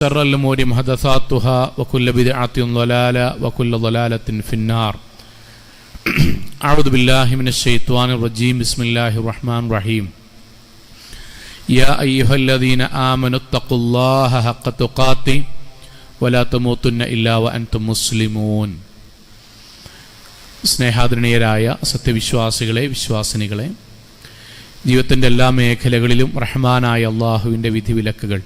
شر الأمور محدثاتها وكل بدعة ضلالة وكل ضلالة في النار. أعوذ بالله من الشيطان الرجيم. بسم الله الرحمن الرحيم. يا أيها الذين آمنوا اتقوا الله حق تقاته ولا تموتن إلا وأنتم مسلمون. സ്നേഹാദരണീയരായ സത്യവിശ്വാസികളെ, വിശ്വാസിനികളെ, ജീവിതത്തിൻ്റെ എല്ലാ മേഖലകളിലും റഹ്മാനായ അള്ളാഹുവിൻ്റെ വിധിവിലക്കുകൾ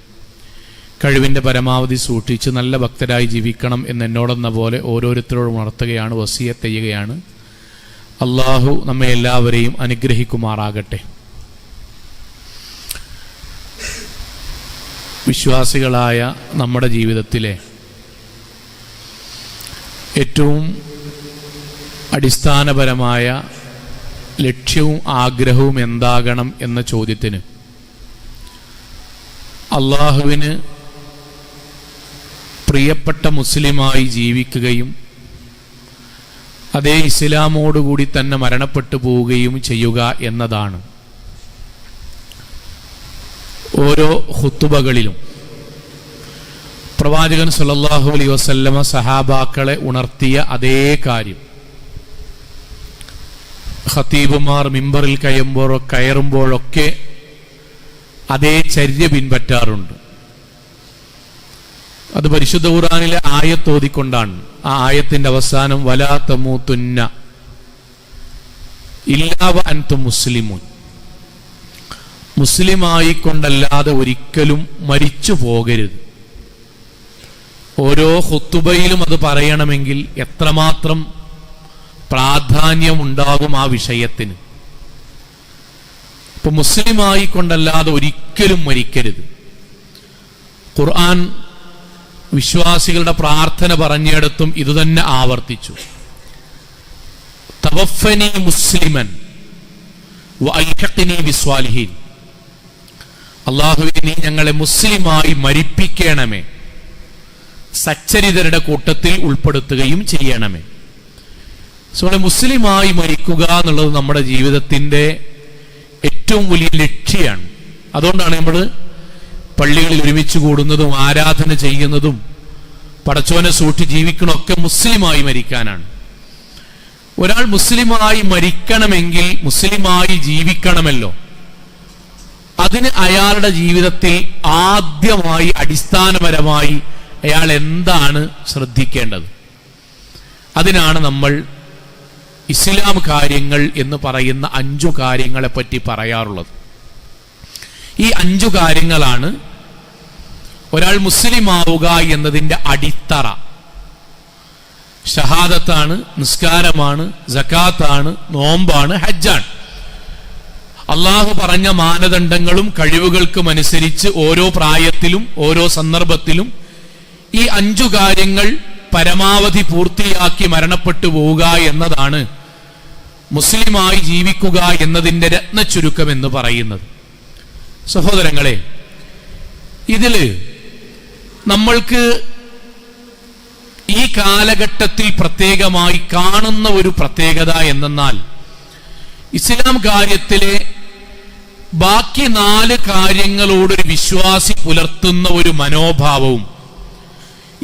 കഴിവിൻ്റെ പരമാവധി സൂക്ഷിച്ച് നല്ല ഭക്തരായി ജീവിക്കണം എന്നോടെന്ന പോലെ ഓരോരുത്തരോടും ഉണർത്തുകയാണ്, വസിയത്ത് ചെയ്യുകയാണ്. അള്ളാഹു നമ്മെ എല്ലാവരെയും അനുഗ്രഹിക്കുമാറാകട്ടെ. വിശ്വാസികളായ നമ്മുടെ ജീവിതത്തിലെ ഏറ്റവും അടിസ്ഥാനപരമായ ലക്ഷ്യവും ആഗ്രഹവും എന്താകണം എന്ന ചോദ്യത്തിന് അള്ളാഹുവിന് പ്രിയപ്പെട്ട മുസ്ലിമായി ജീവിക്കുകയും അതേ ഇസ്ലാമോടുകൂടി തന്നെ മരണപ്പെട്ടു പോവുകയും ചെയ്യുക എന്നതാണ്. ഓരോ ഖുതുബകളിലും പ്രവാചകൻ സല്ലല്ലാഹു അലൈഹി വസല്ലമ സഹാബാക്കളെ ഉണർത്തിയ അതേ കാര്യം ഖതീബുമാർ മിമ്പറിൽ കയറുമ്പോഴൊക്കെ അതേ ചര്യ പിൻപറ്റാറുണ്ട്. അത് പരിശുദ്ധ ഖുർആനിലെ ആയത്ത് ഓതിക്കൊണ്ടാണ്. ആ ആയത്തിന്റെ അവസാനം വലാ തമൂതുന്ന ഇല്ലാ വഅൻതും മുസ്ലിമൂൻ, മുസ്ലിമായിക്കൊണ്ടല്ലാതെ ഒരിക്കലും മരിച്ചു പോകരുത്. ഓരോ ഖുതുബയിലും അത് പറയണമെങ്കിൽ എത്രമാത്രം പ്രാധാന്യമുണ്ടാകും ആ വിഷയത്തിന്. ഇപ്പൊ മുസ്ലിമായിക്കൊണ്ടല്ലാതെ ഒരിക്കലും മരിക്കരുത്. ഖുർആൻ വിശ്വാസികളുടെ പ്രാർത്ഥന പറഞ്ഞിടത്തും ഇതുതന്നെ ആവർത്തിച്ചു. തവഫനി മുസ്ലിമൻ വഅൽഹിഖ്നി ബിസ്വാലിഹീൻ, അല്ലാഹുവേ നീ ഞങ്ങളെ മുസ്ലിമായി മരിപ്പിക്കണമേ, സച്ചരിതരുടെ കൂട്ടത്തിൽ ഉൾപ്പെടുത്തുകയും ചെയ്യണമേ. മുസ്ലിമായി മരിക്കുക എന്നുള്ളത് നമ്മുടെ ജീവിതത്തിന്റെ ഏറ്റവും വലിയ ലക്ഷ്യമാണ്. അതുകൊണ്ടാണ് നമ്മൾ പള്ളികളിൽ ഒരുമിച്ച് കൂടുന്നതും ആരാധന ചെയ്യുന്നതും പടച്ചോനെ സൂക്ഷിച്ച് ജീവിക്കണമൊക്കെ മുസ്ലിമായി മരിക്കാനാണ്. ഒരാൾ മുസ്ലിമായി മരിക്കണമെങ്കിൽ മുസ്ലിമായി ജീവിക്കണമല്ലോ. അതിന് അയാളുടെ ജീവിതത്തിൽ ആദ്യമായി അടിസ്ഥാനപരമായി അയാൾ എന്താണ് ശ്രദ്ധിക്കേണ്ടത്? അതിനാണ് നമ്മൾ ഇസ്ലാം കാര്യങ്ങൾ എന്ന് പറയുന്ന 5 കാര്യങ്ങളെ പറ്റി പറയാറുള്ളത്. ഈ 5 കാര്യങ്ങളാണ് ഒരാൾ മുസ്ലിം ആവുക എന്നതിൻ്റെ അടിത്തറ. ഷഹാദത്താണ്, നിസ്കാരമാണ്, സകാത്താണ്, നോമ്പാണ്, ഹജ്ജാണ്. അള്ളാഹു പറഞ്ഞ മാനദണ്ഡങ്ങളും കഴിവുകൾക്കും അനുസരിച്ച് ഓരോ പ്രായത്തിലും ഓരോ സന്ദർഭത്തിലും ഈ 5 കാര്യങ്ങൾ പരമാവധി പൂർത്തിയാക്കി മരണപ്പെട്ടു പോവുക എന്നതാണ് മുസ്ലിമായി ജീവിക്കുക എന്നതിൻ്റെ രത്നച്ചുരുക്കം എന്ന് പറയുന്നത്. സഹോദരങ്ങളെ, ഇതില് നമ്മൾക്ക് ഈ കാലഘട്ടത്തിൽ പ്രത്യേകമായി കാണുന്ന ഒരു പ്രത്യേകത എന്തെന്നാൽ ഇസ്ലാം കാര്യത്തിലെ ബാക്കി 4 കാര്യങ്ങളോടൊരു വിശ്വാസി പുലർത്തുന്ന ഒരു മനോഭാവവും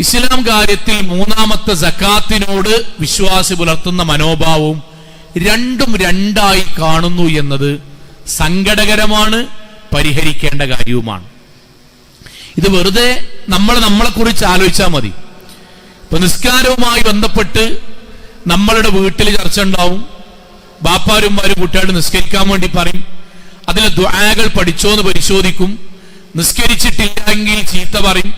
ഇസ്ലാം കാര്യത്തിൽ 3ാമത്തെ സക്കാത്തിനോട് വിശ്വാസി പുലർത്തുന്ന മനോഭാവവും രണ്ടും രണ്ടായി കാണുന്നു എന്നത് സങ്കടകരമാണ്, പരിഹരിക്കേണ്ട കാര്യവുമാണ്. ഇത് വെറുതെ നമ്മളെ കുറിച്ച് ആലോചിച്ചാൽ മതി. ഇപ്പൊ നിസ്കാരവുമായി ബന്ധപ്പെട്ട് നമ്മളുടെ വീട്ടിൽ ചർച്ച ഉണ്ടാവും. ബാപ്പാരുമാരും കുട്ടികളോട് നിസ്കരിക്കാൻ വേണ്ടി പറയും. അതിലെ ദുആകൾ പഠിച്ചോന്ന് പരിശോധിക്കും. നിസ്കരിച്ചിട്ടില്ലെങ്കിൽ ചീത്ത പറയും.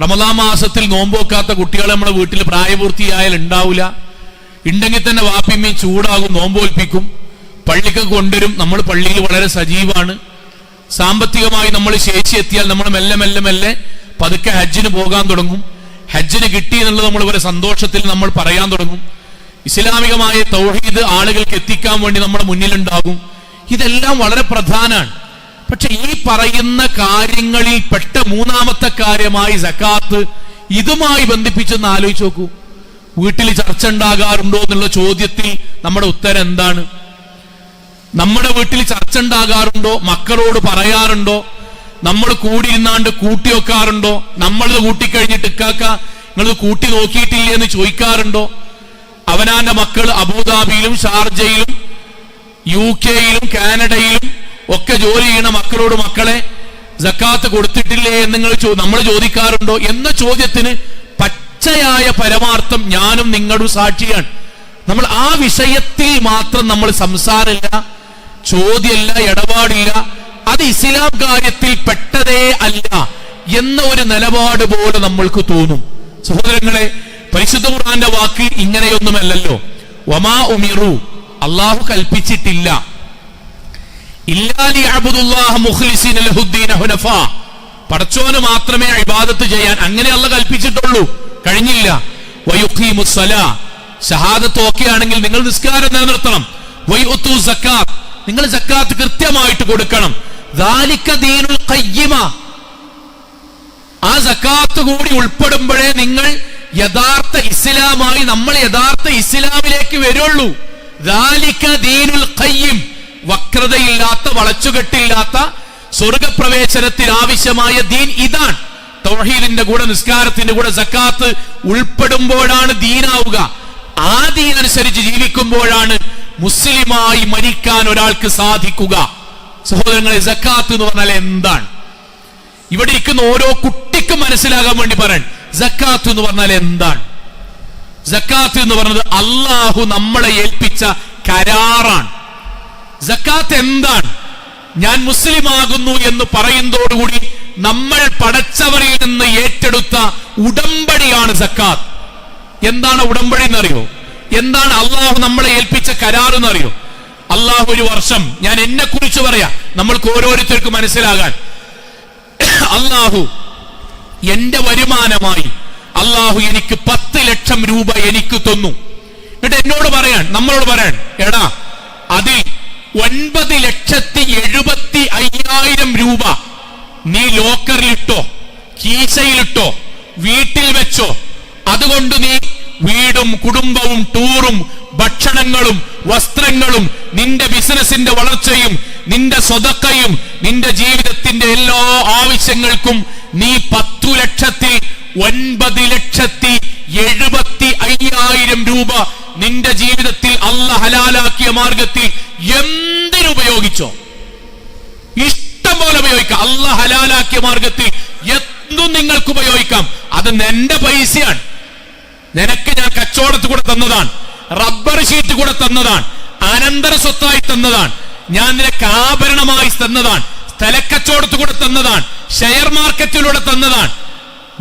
റമദാൻ മാസത്തിൽ നോമ്പോക്കാത്ത കുട്ടികളെ നമ്മുടെ വീട്ടിൽ പ്രായപൂർത്തിയായാൽ ഉണ്ടാവില്ല. ഉണ്ടെങ്കിൽ തന്നെ വാപ്പിമ്മയും ചൂടാകും, നോമ്പോൽപ്പിക്കും, പള്ളിക്ക് കൊണ്ടുവരും. നമ്മൾ പള്ളിയിൽ വളരെ സജീവമാണ്. സാമ്പത്തികമായി നമ്മൾ ശേഷി എത്തിയാൽ നമ്മൾ മെല്ലെ പതുക്കെ ഹജ്ജിന് പോകാൻ തുടങ്ങും. ഹജ്ജിന് കിട്ടി എന്നുള്ളത് നമ്മൾ ഒരു സന്തോഷത്തിൽ നമ്മൾ പറയാൻ തുടങ്ങും. ഇസ്ലാമികമായ തൗഹീദ് ആളുകൾക്ക് എത്തിക്കാൻ വേണ്ടി നമ്മുടെ മുന്നിലുണ്ടാകും. ഇതെല്ലാം വളരെ പ്രധാനമാണ്. പക്ഷെ ഈ പറയുന്ന കാര്യങ്ങളിൽ പെട്ട 3ാമത്തെ കാര്യമായി സക്കാത്ത്, ഇതുമായി ബന്ധിപ്പിച്ചൊന്ന് ആലോചിച്ച് നോക്കൂ. വീട്ടിൽ ചർച്ച ഉണ്ടാകാറുണ്ടോ എന്നുള്ള ചോദ്യത്തിൽ നമ്മുടെ ഉത്തരം എന്താണ്? നമ്മുടെ വീട്ടിൽ ചർച്ച ഉണ്ടാകാറുണ്ടോ? മക്കളോട് പറയാറുണ്ടോ? നമ്മൾ കൂടിയിരുന്നാണ്ട് കൂട്ടി വെക്കാറുണ്ടോ? നമ്മളത് കൂട്ടിക്കഴിഞ്ഞിട്ട് ഇക്കാക്ക നിങ്ങളത് കൂട്ടി നോക്കിയിട്ടില്ലേ എന്ന് ചോദിക്കാറുണ്ടോ? അവനാന്റെ മക്കൾ അബുദാബിയിലും ഷാർജയിലും UK-യിലും കാനഡയിലും ഒക്കെ ജോലി ചെയ്യണ മക്കളോട് മക്കളെ സക്കാത്ത് കൊടുത്തിട്ടില്ലേ എന്ന് നമ്മൾ ചോദിക്കാറുണ്ടോ എന്ന ചോദ്യത്തിന് പച്ചയായ പരമാർത്ഥം ഞാനും നിങ്ങളും സാക്ഷിയാണ്. നമ്മൾ ആ വിഷയത്തിൽ മാത്രം നമ്മൾ സംസാരമില്ല, ചോദ്യമല്ല, ഇടപാടില്ല, അത് ഇസ്ലാം കാര്യത്തിൽ പെട്ടതേ അല്ല എന്ന ഒരു നിലപാട് പോലെ നമ്മൾക്ക് തോന്നും. സഹോദരങ്ങളെ, പരിശുദ്ധ ഖുർആന്റെ വാക്ക് ഇങ്ങനെയൊന്നുമല്ലല്ലോ. വമാ ഉമിറു, അള്ളാഹു കൽപ്പിച്ചിട്ടില്ല, ഇല്ലാ ലിയഅബ്ദുല്ലാഹ മുഖ്ലിസീന ലഹുദ്ദീന ഹുനഫാ, പടച്ചോന് മാത്രമേ ഇബാദത്ത് ചെയ്യാൻ അങ്ങനെ അല്ലാഹു കൽപ്പിച്ചിട്ടുള്ളൂ, കഴിഞ്ഞില്ല. വയുഖീമുസ്സലാ, ഷഹാദത്ത് ഓക്കെ ആണെങ്കിൽ നിങ്ങൾ നിസ്കാരം നിലനിർത്തണം. വയുഅതു സക്കാത്ത്, നിങ്ങൾ സക്കാത്ത് കൃത്യമായിട്ട് കൊടുക്കണം. ദാലിക ദീനുൽ ഖയ്യിമ, ആ സക്കാത്ത് കൂടി ഉൾപ്പെടുമ്പോഴേ നിങ്ങൾ യഥാർത്ഥ ഇസ്ലാമായി, നമ്മൾ യഥാർത്ഥ ഇസ്ലാമിലേക്ക് വരുള്ളൂ. ദാലിക ദീനുൽ ഖയ്യിം, വക്രതയില്ലാത്ത, വളച്ചുകെട്ടില്ലാത്ത സ്വർഗപ്രവേശനത്തിന് ആവശ്യമായ ദീൻ ഇതാണ്. തൗഹീദിന്റെ കൂടെ നിസ്കാരത്തിന്റെ കൂടെ സക്കാത്ത് ഉൾപ്പെടുമ്പോഴാണ് ദീനാവുക. ആ ദീൻ അനുസരിച്ച് ജീവിക്കുമ്പോഴാണ് മുസ്ലിമായി മരിക്കാൻ ഒരാൾക്ക് സാധിക്കുക. സഹോദരങ്ങളെ, സക്കാത്ത് എന്ന് പറഞ്ഞാൽ എന്താണ്? ഇവിടെ ഇരിക്കുന്ന ഓരോ കുട്ടിക്കും മനസ്സിലാകാൻ വേണ്ടി പറയാൻ, സക്കാത്ത് എന്ന് പറഞ്ഞാൽ എന്താണ്? സക്കാത്ത് എന്ന് പറഞ്ഞത് അള്ളാഹു നമ്മളെ ഏൽപ്പിച്ച കരാറാണ്. സക്കാത്ത് എന്താണ്? ഞാൻ മുസ്ലിം ആകുന്നു എന്ന് പറയുന്നതോടുകൂടി നമ്മൾ പടച്ചവരിൽ നിന്ന് ഏറ്റെടുത്ത ഉടമ്പടിയാണ് സക്കാത്ത്. എന്താണ് ഉടമ്പടി എന്നറിയോ? എന്താണ് അള്ളാഹു നമ്മളെ ഏൽപ്പിച്ച കരാർ എന്നറിയോ? അള്ളാഹു ഒരു വർഷം, ഞാൻ എന്നെ കുറിച്ച് പറയാം നമ്മൾക്ക് ഓരോരുത്തർക്കും മനസ്സിലാകാൻ, അള്ളാഹു എന്റെ വരുമാനമായി അള്ളാഹു എനിക്ക് 10 ലക്ഷം രൂപ എനിക്ക് തന്നു. എന്നിട്ട് എന്നോട് പറയാൻ, നമ്മളോട് പറയാൻ, എടാ അതിൽ 9,70,5,000 രൂപ നീ ലോക്കറിലിട്ടോ, കീശയിലിട്ടോ, വീട്ടിൽ വെച്ചോ, അതുകൊണ്ട് നീ വീടും കുടുംബവും ടൂറും ഭക്ഷണങ്ങളും വസ്ത്രങ്ങളും നിന്റെ ബിസിനസിന്റെ വളർച്ചയും നിന്റെ സ്വതക്കയും നിന്റെ ജീവിതത്തിന്റെ എല്ലാ ആവശ്യങ്ങൾക്കും നീ 10,9,70,5,000 രൂപ നിന്റെ ജീവിതത്തിൽ അല്ലാഹു ഹലാലാക്കിയ മാർഗത്തിൽ എന്തിനുപയോഗിച്ചോ, ഇഷ്ടം പോലെ ഉപയോഗിക്കാം. അല്ലാഹു ഹലാലാക്കിയ മാർഗത്തിൽ എന്തും നിങ്ങൾക്ക് ഉപയോഗിക്കാം. അത് നിന്റെ പൈസയാണ്, നിനക്ക് ഞാൻ കച്ചവടത്തിൽ കൂടെ തന്നതാണ്, റബ്ബർ ഷീറ്റ് കൂടെ തന്നതാണ്, അനന്തര സ്വത്തായി തന്നതാണ്, ഞാൻ നിനക്ക് ആഭരണമായി തന്നതാണ്, സ്ഥലക്കച്ചവടത്തിൽ കൂടെ തന്നതാണ്, ഷെയർ മാർക്കറ്റിലൂടെ തന്നതാണ്,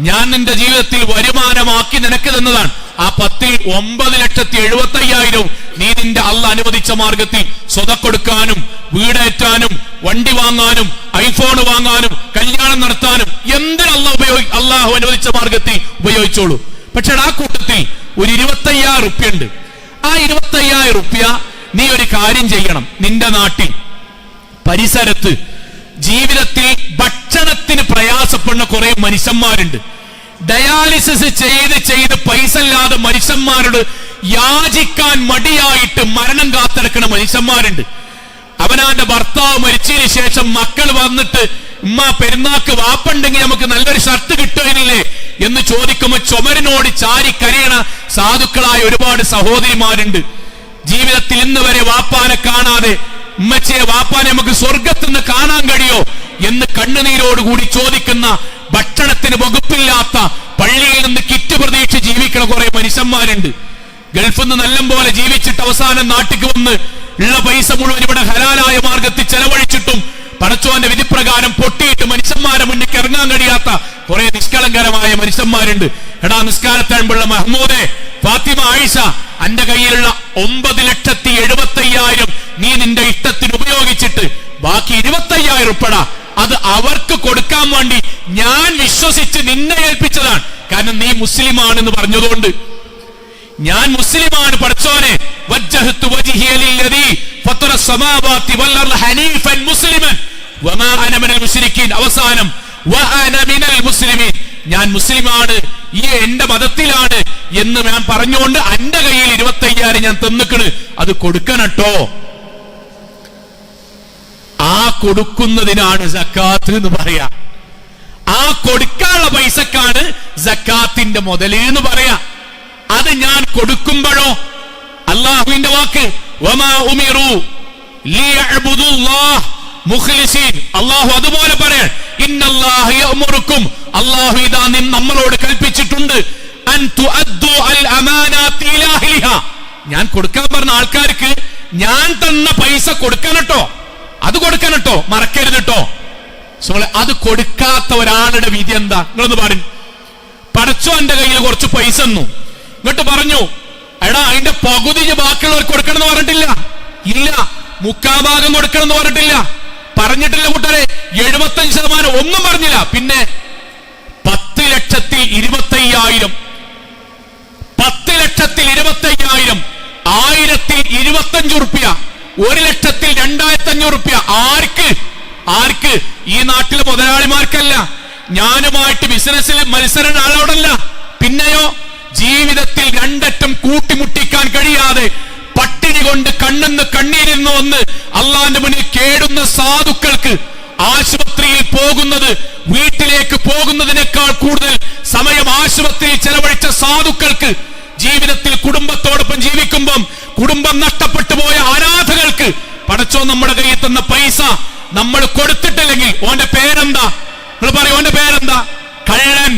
ഞാൻ നിന്റെ ജീവിതത്തിൽ വരുമാനമാക്കി നിനക്ക് തന്നതാണ്. ആ 10,9,70,5,000 നീ നിന്റെ അള്ളാഹു അനുവദിച്ച മാർഗത്തിൽ സ്വതക്കൊടുക്കാനും വീടേറ്റാനും വണ്ടി വാങ്ങാനും ഐഫോൺ വാങ്ങാനും കല്യാണം നടത്താനും എന്തിന് അള്ളാഹു അനുവദിച്ച മാർഗത്തിൽ ഉപയോഗിച്ചോളൂ. പക്ഷെ ആ കൂട്ടത്തിൽ ഒരു 25,000 റുപ്യ ഉണ്ട്. ആ 25,000 റുപ്യ നീ ഒരു കാര്യം ചെയ്യണം. നിന്റെ നാട്ടിൽ പരിസരത്ത് ജീവിതത്തിൽ ഭക്ഷണത്തിന് പ്രയാസപ്പെടുന്ന കുറെ മനുഷ്യന്മാരുണ്ട്. ഡയാലിസിസ് ചെയ്ത് പൈസ ഇല്ലാതെ മനുഷ്യന്മാരോട് യാചിക്കാൻ മടിയായിട്ട് മരണം കാത്തിടക്കുന്ന മനുഷ്യന്മാരുണ്ട്. അവനാന്റെ ഭർത്താവ് മരിച്ചതിന് ശേഷം മക്കൾ വന്നിട്ട് ഉമ്മ പെരുന്നാക്ക് വാപ്പുണ്ടെങ്കിൽ നമുക്ക് നല്ലൊരു ഷർട്ട് കിട്ടുകയില്ലേ എന്ന് ചോദിക്കുമ്പോൾ ചുമരിനോട് ചാരി കരയണ സാധുക്കളായ ഒരുപാട് സഹോദരിമാരുണ്ട്. ജീവിതത്തിൽ ഇന്ന് വരെ വാപ്പാനെ കാണാതെ, ഉമ്മച്ചയെ വാപ്പാനെ നമുക്ക് സ്വർഗത്തിൽ നിന്ന് കാണാൻ കഴിയോ എന്ന് കണ്ണുനീരോടുകൂടി ചോദിക്കുന്ന, ഭക്ഷണത്തിന് വകുപ്പില്ലാത്ത, പള്ളിയിൽ നിന്ന് കിറ്റ് പ്രതീക്ഷ ജീവിക്കുന്ന കുറെ മനുഷ്യന്മാരുണ്ട്. ഗൾഫിൽ നിന്ന് നല്ല പോലെ ജീവിച്ചിട്ട് അവസാനം നാട്ടിക്ക് വന്ന് ഉള്ള പൈസ മുഴുവൻ ഇവിടെ ഹലാലായ മാർഗത്തിൽ ചെലവഴിച്ചിട്ടും പടച്ചോന്റെ വിധിപ്രകാരം പൊട്ടിയിട്ട് മനുഷ്യന്മാരെ മുന്നിൽ ഇറങ്ങാൻ കഴിയാത്ത കുറെ നിഷ്കളങ്കരമായ മനുഷ്യന്മാരുണ്ട്. എടാ നിസ്കാരത്താഴുമ്പോഴുള്ള മഹ്മൂദെ, ഫാത്തിമ, ആയിഷ, അന്റെ കയ്യിലുള്ള 9,70,5,000 നീ നിന്റെ ഇഷ്ടത്തിന് ഉപയോഗിച്ചിട്ട് ബാക്കി 25,000 ഉൾപ്പെടാ അത് അവർക്ക് കൊടുക്കാൻ വേണ്ടി ഞാൻ വിശ്വസിച്ച് നിന്നെ ഏൽപ്പിച്ചതാണ്. കാരണം നീ മുസ്ലിമാണെന്ന് പറഞ്ഞതുകൊണ്ട്. ഞാൻ മുസ്ലിമാണ് പടച്ചോനെ, വജ്ജഹ്തു വജ്ഹിയ ലില്ലദീ ഫത്തറ സമാവാതി വൽ അർള ഹനീഫൻ മുസ്ലിമൻ വമാ അന മിനൽ മുശ്രിക്കീൻ. അവസാനം വഅന മിനൽ മുസ്ലിമീൻ, ഞാൻ മുസ്ലിമാണ്, ഈ എന്റെ മതത്തിലാണ് എന്ന് ഞാൻ പറഞ്ഞുകൊണ്ട് എന്റെ കയ്യിൽ 25,000 ഞാൻ തന്നിക്കണ്, അത് കൊടുക്കണട്ടോ. ആ കൊടുക്കുന്നതിനാണ് സക്കാത്ത് എന്ന് പറയാ. ആ കൊടുക്കാനുള്ള പൈസക്കാണ് സക്കാത്തിന്റെ മുതല് എന്ന് പറയാ. അത് ഞാൻ കൊടുക്കുമ്പോഴോ അള്ളാഹുവിന്റെ വാക്ക് വമാ ഉമിറു ലിയഅ്ബുദുല്ലാഹ് മുഖ്ലിസീൻ, അള്ളാഹു അതുപോലെ പറയാൻ ഇന്നല്ലാഹ യഅ്മുറുക്കും, അള്ളാഹു ഇതാ നമ്മളോട് കൽപ്പിച്ചിട്ടുണ്ട് അൻ തുഅദ്ദു അൽ അമാനാത്തി ഇലാ അഹ്ലിഹാ, ഞാൻ കൊടുക്കാൻ പറഞ്ഞ ആൾക്കാർക്ക് ഞാൻ തന്ന പൈസ കൊടുക്കണട്ടോ, അത് കൊടുക്കണട്ടോ, മറക്കരുതട്ടോ. അത് കൊടുക്കാത്ത ഒരാളുടെ വിധി എന്താ? നിങ്ങളൊന്ന് പാടും. പടച്ചോന്റെ കയ്യിൽ കുറച്ച് പൈസ തന്നു, എന്നിട്ട് പറഞ്ഞു എടാ അതിന്റെ പകുതി ബാക്കിയുള്ളവർക്ക് കൊടുക്കണം എന്ന് പറഞ്ഞിട്ടില്ല. ഇല്ല, മുക്കാഭാഗം കൊടുക്കണം എന്ന് പറഞ്ഞിട്ടില്ല. പറഞ്ഞിട്ടില്ല കൂട്ടരെ. 75% ഒന്നും പറഞ്ഞില്ല. പിന്നെ 10,25,000 10,25,000 1025 ഉറുപ്പ്യ, 1,02,500 ഉറുപ്പ്യ. ആർക്ക്? ഈ നാട്ടിലെ മുതലാളിമാർക്കല്ല, ഞാനുമായിട്ട് ബിസിനസ്സിൽ മത്സരം ആളോടല്ല. പിന്നെയോ ജീവിതത്തിൽ രണ്ടറ്റം കൂട്ടിമുട്ടിക്കാൻ കഴിയാതെ പട്ടിണി കൊണ്ട് കണ്ണെന്ന് കണ്ണീരിന്ന് വന്ന് അള്ളാന്റെ മുന്നിൽ കേടുന്ന സാധുക്കൾക്ക് ആശുപത്രിയിൽ പോകുന്നത് വീട്ടിലേക്ക് പോകുന്നതിനേക്കാൾ കൂടുതൽ സമയം ആശുപത്രിയിൽ ചെലവഴിച്ച സാധുക്കൾക്ക്, ജീവിതത്തിൽ കുടുംബത്തോടൊപ്പം ജീവിക്കുമ്പം കുടുംബം നഷ്ടപ്പെട്ടു പോയ അനാഥകൾക്ക് പടച്ചോ നമ്മുടെ കയ്യിൽ തന്ന പൈസ നമ്മൾ കൊടുത്തിട്ടില്ലെങ്കിൽ ഓന്റെ പേരെന്താ? നിങ്ങൾ പറയും, ഓന്റെ പേരെന്താ? കള്ളൻ,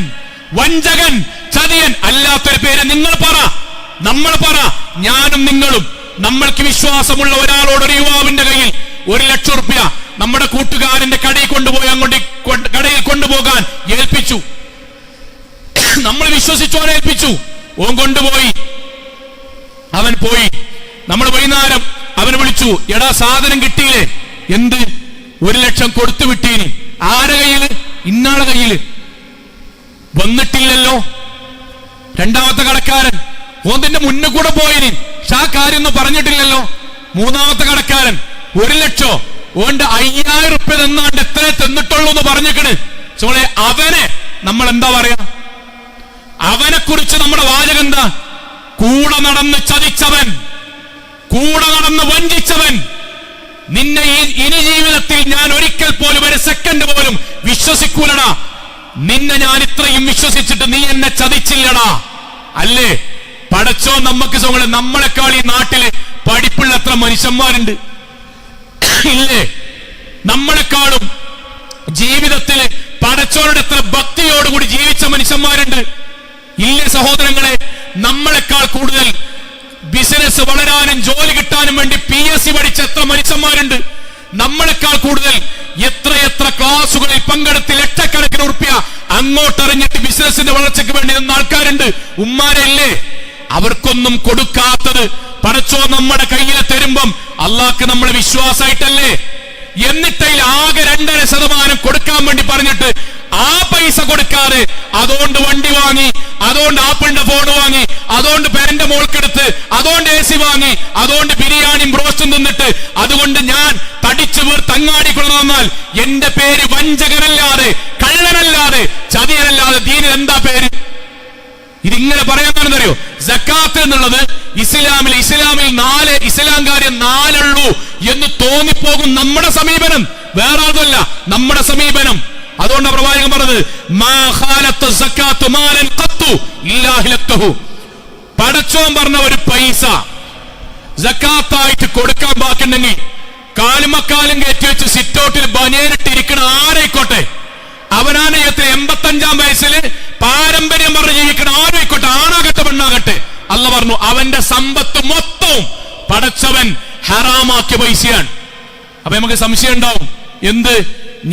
വഞ്ചകൻ, ചതിയൻ. അല്ലാത്തൊരു പേര് നിങ്ങൾ പറ, നമ്മൾ പറ. ഞാനും നിങ്ങളും നമ്മൾക്ക് വിശ്വാസമുള്ള ഒരാളോട്, ഒരു യുവാവിന്റെ കയ്യിൽ 1,00,000 ഉറുപ്പ്യ നമ്മുടെ കൂട്ടുകാരന്റെ കടയിൽ കൊണ്ടുപോയി അങ്ങോട്ട് കടയിൽ കൊണ്ടുപോകാൻ ഏൽപ്പിച്ചു. നമ്മൾ വിശ്വസിച്ചു അവനെ ഏൽപ്പിച്ചു. ഓൻ കൊണ്ടുപോയി. അവൻ പോയി. നമ്മൾ വൈകുന്നേരം അവനെ വിളിച്ചു, എടാ സാധനം കിട്ടിയില്ലേ? എന്ത്? 1,00,000 കൊടുത്തു വിട്ടീനി. ആരുടെ കയ്യില്? ഇന്നാളെ കയ്യില്. വന്നിട്ടില്ലല്ലോ. രണ്ടാമത്തെ കടക്കാരൻ ഓന്തിന്റെ മുന്നിൽ കൂടെ പോയിനി, പക്ഷെ ആ കാര്യമൊന്നും പറഞ്ഞിട്ടില്ലല്ലോ. മൂന്നാമത്തെ കടക്കാരൻ 1,00,000 ഓന്റെ 5,000 ഉറുപ്പ്യ തന്നാണ്ട് എത്ര തന്നിട്ടുള്ളൂ എന്ന് പറഞ്ഞിക്കണ്. ചോളെ അവനെ നമ്മൾ എന്താ പറയാ? അവനെ കുറിച്ച് നമ്മുടെ വാചകം എന്താ? കൂടെ നടന്ന് ചതിച്ചവൻ, കൂടെ നടന്ന് വഞ്ചിച്ചവൻ. നിന്നെ ഇനി ജീവിതത്തിൽ ഞാൻ ഒരിക്കൽ പോലും, ഒരു സെക്കൻഡ് പോലും വിശ്വസിക്കൂലടാ. നിന്നെ ഞാൻ ഇത്രയും വിശ്വസിച്ചിട്ട് നീ എന്നെ ചതിച്ചില്ലടാ. അല്ലേ? പടച്ചോ നമുക്ക് നമ്മളെക്കാൾ ഈ നാട്ടില് പഠിപ്പുള്ള എത്ര മനുഷ്യന്മാരുണ്ട് ഇല്ലേ? നമ്മളെക്കാളും ജീവിതത്തില് പടച്ചോരുടെ എത്ര ഭക്തിയോടുകൂടി ജീവിച്ച മനുഷ്യന്മാരുണ്ട് ഇല്ലേ സഹോദരങ്ങളെ? നമ്മളെക്കാൾ കൂടുതൽ ബിസിനസ് വളരാനും ജോലി കിട്ടാനും വേണ്ടി PSC പഠിച്ച എത്ര മനുഷ്യന്മാരുണ്ട്? നമ്മളെക്കാൾ കൂടുതൽ എത്ര ക്ലാസുകളിൽ പങ്കെടുത്ത് ലക്ഷക്കണക്കിന് ഉറുപ്പ്യ അങ്ങോട്ടറിഞ്ഞിട്ട് ബിസിനസിന്റെ വളർച്ചയ്ക്ക് വേണ്ടി നിന്ന ആൾക്കാരുണ്ട്. ഉമ്മാരല്ലേ? അവർക്കൊന്നും കൊടുക്കാത്തത് പടച്ചോ നമ്മുടെ കയ്യിൽ തരുമ്പം അള്ളാഹ്ക്ക് നമ്മളെ വിശ്വാസമായിട്ടല്ലേ? എന്നിട്ടതിൽ ആകെ 2.5% കൊടുക്കാൻ വേണ്ടി പറഞ്ഞിട്ട് ആ പൈസ കൊടുക്കാതെ അതുകൊണ്ട് വണ്ടി വാങ്ങി, അതുകൊണ്ട് ആപ്പിളിന്റെ ഫോൺ വാങ്ങി, അതുകൊണ്ട് പേരന്റെ മോൾക്കെടുത്ത്, അതുകൊണ്ട് AC വാങ്ങി, അതുകൊണ്ട് ബിരിയാണിയും ബ്രോസ്റ്റും തിന്നിട്ട് അതുകൊണ്ട് ഞാൻ തടിച്ചു തങ്ങാടി കൊണ്ടുവന്നാൽ എന്റെ പേര് വഞ്ചകനല്ലാതെ, കള്ളനല്ലാതെ, ചതിയനല്ലാതെ ദീനിൽ എന്താ പേര്? ഇതിങ്ങനെ പറയാനാണെന്നറിയോ? സക്കാത്ത് എന്നുള്ളത് ഇസ്ലാമിൽ 4 ഇസ്ലാം കാര്യം 4 ഉള്ളൂ എന്ന് തോന്നിപ്പോകും നമ്മുടെ സമീപനം. വേറെ ആളല്ല നമ്മുടെ സമീപനം. അതുകൊണ്ട് പ്രവാചകൻ പറഞ്ഞത് പടച്ചോൻ പറഞ്ഞ ഒരു പൈസ സക്കാത്തായിട്ട് കൊടുക്കാൻ ബാക്കിയുണ്ടെങ്കിൽ കാലുമക്കാലും കയറ്റി വെച്ച് സിറ്റൗട്ടിൽ ബനിയനിട്ടിരിക്കണ ആരായിക്കോട്ടെ, അവനാണ് 85-ാം വയസ്സിൽ പാരമ്പര്യം പറഞ്ഞ് ജീവിക്കണ ആരായിക്കോട്ടെ, ആണാകട്ടെ പെണ്ണാകട്ടെ, അല്ല പറഞ്ഞു അവന്റെ സമ്പത്ത് മൊത്തവും പടച്ചവൻ ഹറാമാക്കിയ പൈസയാണ്. അപ്പൊ നമുക്ക് സംശയം ഉണ്ടാവും, എന്ത്?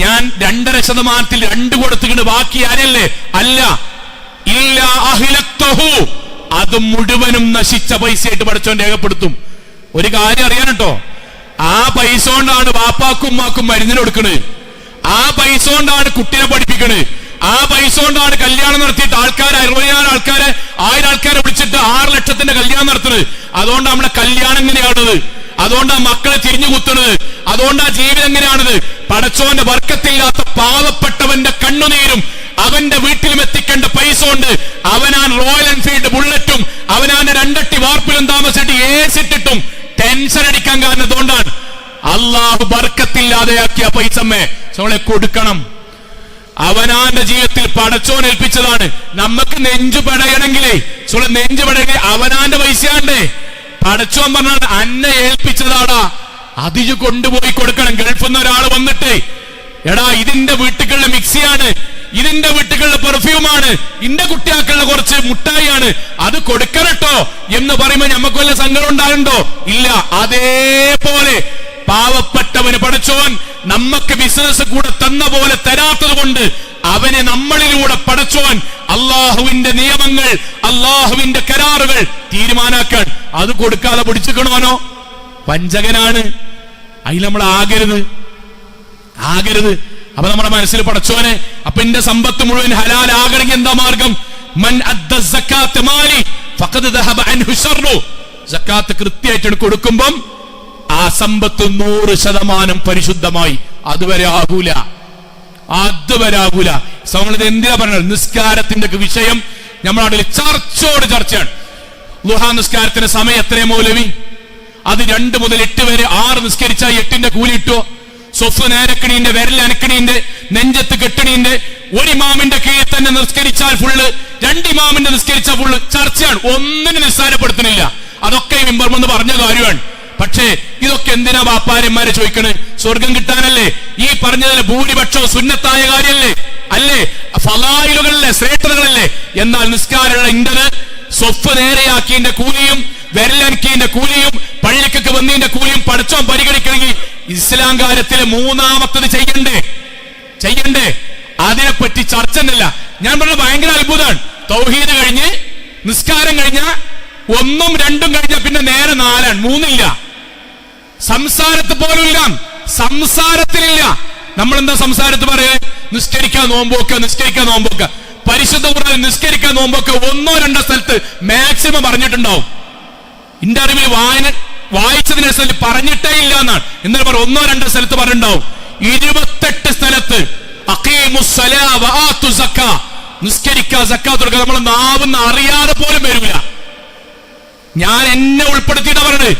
ഞാൻ 2.5% 2 കൊടുത്തിട്ട് ബാക്കി ആരല്ലേ? അല്ല, ഇല്ല അഹ്ലക്തഹു, അത് മുഴുവനും നശിച്ച പൈസയായിട്ട് പടച്ചവൻ രേഖപ്പെടുത്തും. ഒരു കാര്യം അറിയാനട്ടോ, ആ പൈസ കൊണ്ടാണ് ബാപ്പാക്കും ഉമ്മാക്കും മരുന്നിന് കൊടുക്കണത്, ആ പൈസ കൊണ്ടാണ് കുട്ടിനെ പഠിപ്പിക്കണത്, ആ പൈസ കൊണ്ടാണ് കല്യാണം നടത്തിയിട്ട് 60,000 ആൾക്കാരെ 1000 ആൾക്കാരെ വിളിച്ചിട്ട് 6 ലക്ഷത്തിന്റെ കല്യാണം നടത്തുന്നത്. അതുകൊണ്ട് നമ്മുടെ കല്യാണം എങ്ങനെയാണത്? അതുകൊണ്ടാ മക്കളെ തിരിഞ്ഞു കുത്തുന്നത്, അതുകൊണ്ടാ ജീവിതം എങ്ങനെയാണത്? പടച്ചോന്റെ വർക്കത്തില്ലാത്ത പാവപ്പെട്ടവന്റെ കണ്ണുനീരും അവന്റെ വീട്ടിലും എത്തിക്കേണ്ട പൈസ കൊണ്ട് അവനാൻ റോയൽ എൻഫീൽഡ് ബുള്ളറ്റും അവനാന്റെ 2 അട്ടി വാർപ്പിലും താമസിച്ചിട്ട് AC ഇട്ടിട്ടും ടെൻഷൻ അടിക്കാൻ കാരണം അതുകൊണ്ടാണ്. ആ അള്ളാഹു ബർക്കത്തില്ലാതെയാക്കിയ പൈസമ്മേ നമ്മളെ കൊടുക്കണം. അവനാന്റെ ജീവിതത്തിൽ പടച്ചോൻ ഏൽപ്പിച്ചതാണ്. നമുക്ക് നെഞ്ചു പടയണമെങ്കിലേ നെഞ്ചു പടയെങ്കിൽ അവനാന്റെ പൈസയാണ്ടേ. പടച്ചോൻ പറഞ്ഞാണ് അന്നെ ഏൽപ്പിച്ചതാടാ, അതിജ് കൊണ്ടുപോയി കൊടുക്കണം. ഗൾഫിൽ നിന്ന് ഒരാൾ വന്നിട്ട് എടാ ഇതിന്റെ വീട്ടുകളിലെ മിക്സിയാണ്, ഇതിന്റെ വീട്ടുകളിലെ പെർഫ്യൂമാണ്, ഇന്റെ കുട്ടിയാക്കളുടെ കുറച്ച് മുട്ടായിയാണ്, അത് കൊടുക്കണട്ടോ എന്ന് പറയുമ്പോ നമുക്ക് വല്ല സങ്കടം ഉണ്ടാകുന്നുണ്ടോ? ഇല്ല. അതേപോലെ പാവപ്പെട്ടവന് പടച്ചോൻ നമുക്ക് ബിസിനസ് കൂടെ തന്ന പോലെ തരാത്തത് കൊണ്ട് അവനെ നമ്മളിലൂടെ പടച്ചോൻ അള്ളാഹുവിന്റെ നിയമങ്ങൾ, അള്ളാഹുവിന്റെ കരാറുകൾ തീരുമാനാക്കാൻ അത് കൊടുക്കാതെ പിടിച്ചുക്കണോനോ വഞ്ചകനാണ്. അതിൽ നമ്മൾ ആകരുത്. അപ്പൊ നമ്മുടെ മനസ്സിൽ പടച്ചോനെ, അപ്പൊ എന്റെ സമ്പത്ത് മുഴുവൻ ഹലാലാകണമെങ്കിൽ എന്താ മാർഗം? മൻ അദ്ദ സക്കാത്ത് മാലി ഫഖദ് ദഹബ അൻഹു ശർറു. സക്കാത്ത് കൃത്യമായിട്ട് കൊടുക്കുമ്പം ആ സമ്പത്ത് 100% പരിശുദ്ധമായി. അതുവരെ ആകൂല. നമ്മളിത് എന്തിനാ പറഞ്ഞത്? നിസ്കാരത്തിന്റെ വിഷയം നമ്മുടെ നാട്ടിൽ ചർച്ചയോട് ചർച്ചയാണ്. ളുഹാ നിസ്കാരത്തിന്റെ സമയം എത്രയും മൗലവി? അത് 2 മുതൽ 8 വരെ 6 നിസ്കരിച്ചാൽ 8ന്റെ കൂലി കിട്ടുമോ? സ്വഫ് നേരക്കണീന്റെ, വിരൽ അനക്കണീന്റെ, നെഞ്ചത്ത് കെട്ടണീന്റെ, ഒരു ഇമാമിന്റെ കീഴിൽ തന്നെ നിസ്കരിച്ചാൽ ഫുള്ള്, 2 ഇമാമിന്റെ നിസ്കരിച്ചാൽ ഫുള്ള്. ചർച്ചയാണ്, ഒന്നിനും നിസ്സാരപ്പെടുത്തുന്നില്ല. അതൊക്കെ ഈ മിമ്പർമെന്ന് പറഞ്ഞ കാര്യമാണ്. പക്ഷേ ഇതൊക്കെ എന്തിനാ ബാപ്പാരന്മാരെ ചോദിക്കണേ? സ്വർഗം കിട്ടാനല്ലേ? ഈ പറഞ്ഞതിൽ ഭൂരിപക്ഷവും സുന്നത്തായ കാര്യമല്ലേ? അല്ലേ? ഫളായിലുകളിലെ ശ്രേഷ്ഠതകളല്ലേ? എന്നാൽ നിസ്കാരമുള്ള ഇന്റത് സ്വഫ് നേരെയാക്കിന്റെ കൂലിയും വിരലനക്കിന്റെ കൂലിയും പള്ളിക്കൊക്കെ വന്നതിന്റെ കൂലിയും പഠിച്ചോൻ പരിഗണിക്കണമെങ്കിൽ ഇസ്ലാം കാര്യത്തിലെ 3ാമത്തത് ചെയ്യണ്ടേ? അതിനെപ്പറ്റി ചർച്ച ഉണ്ടല്ല. ഞാൻ പറഞ്ഞ ഭയങ്കര അത്ഭുതമാണ്. തൗഹീദ് കഴിഞ്ഞ് നിസ്കാരം കഴിഞ്ഞ 1ഉം 2ഉം കഴിഞ്ഞ പിന്നെ നേരെ 4ആണ്, 3ഇല്ല. സംസാരത്ത് പോലും ഇല്ല, സംസാരത്തിലില്ല. നമ്മളെന്താ സംസാരത്ത് പറയേ? നിസ്കരിക്കാൻ നോമ്പോക്ക. പരിശുദ്ധ ഖുർആനിൽ നിസ്കരിക്കാൻ നോമ്പോക്ക 1ഓ 2ഓ സ്ഥലത്ത് മാക്സിമം പറഞ്ഞിട്ടുണ്ടാവും. എന്റെ അറിവിൽ വായിച്ചതിനനുസരിച്ച് പറഞ്ഞിട്ടേ ഇല്ല എന്നാണ്. എന്നാൽ 1ഓ 2ഓ സ്ഥലത്ത് പറഞ്ഞിട്ടുണ്ടാവും. 28 സ്ഥലത്ത് അഖീമുസ്സലാ വആതു സക്കാ, നിസ്കരിക്കുക, സക്കാത്ത് കൊടുക്കുക. നമ്മൾ നാവുന്ന അറിയാതെ പോലും വരില്ല. ഞാൻ എന്നെ ഉൾപ്പെടുത്തിയിട്ടാ പറഞ്ഞത്.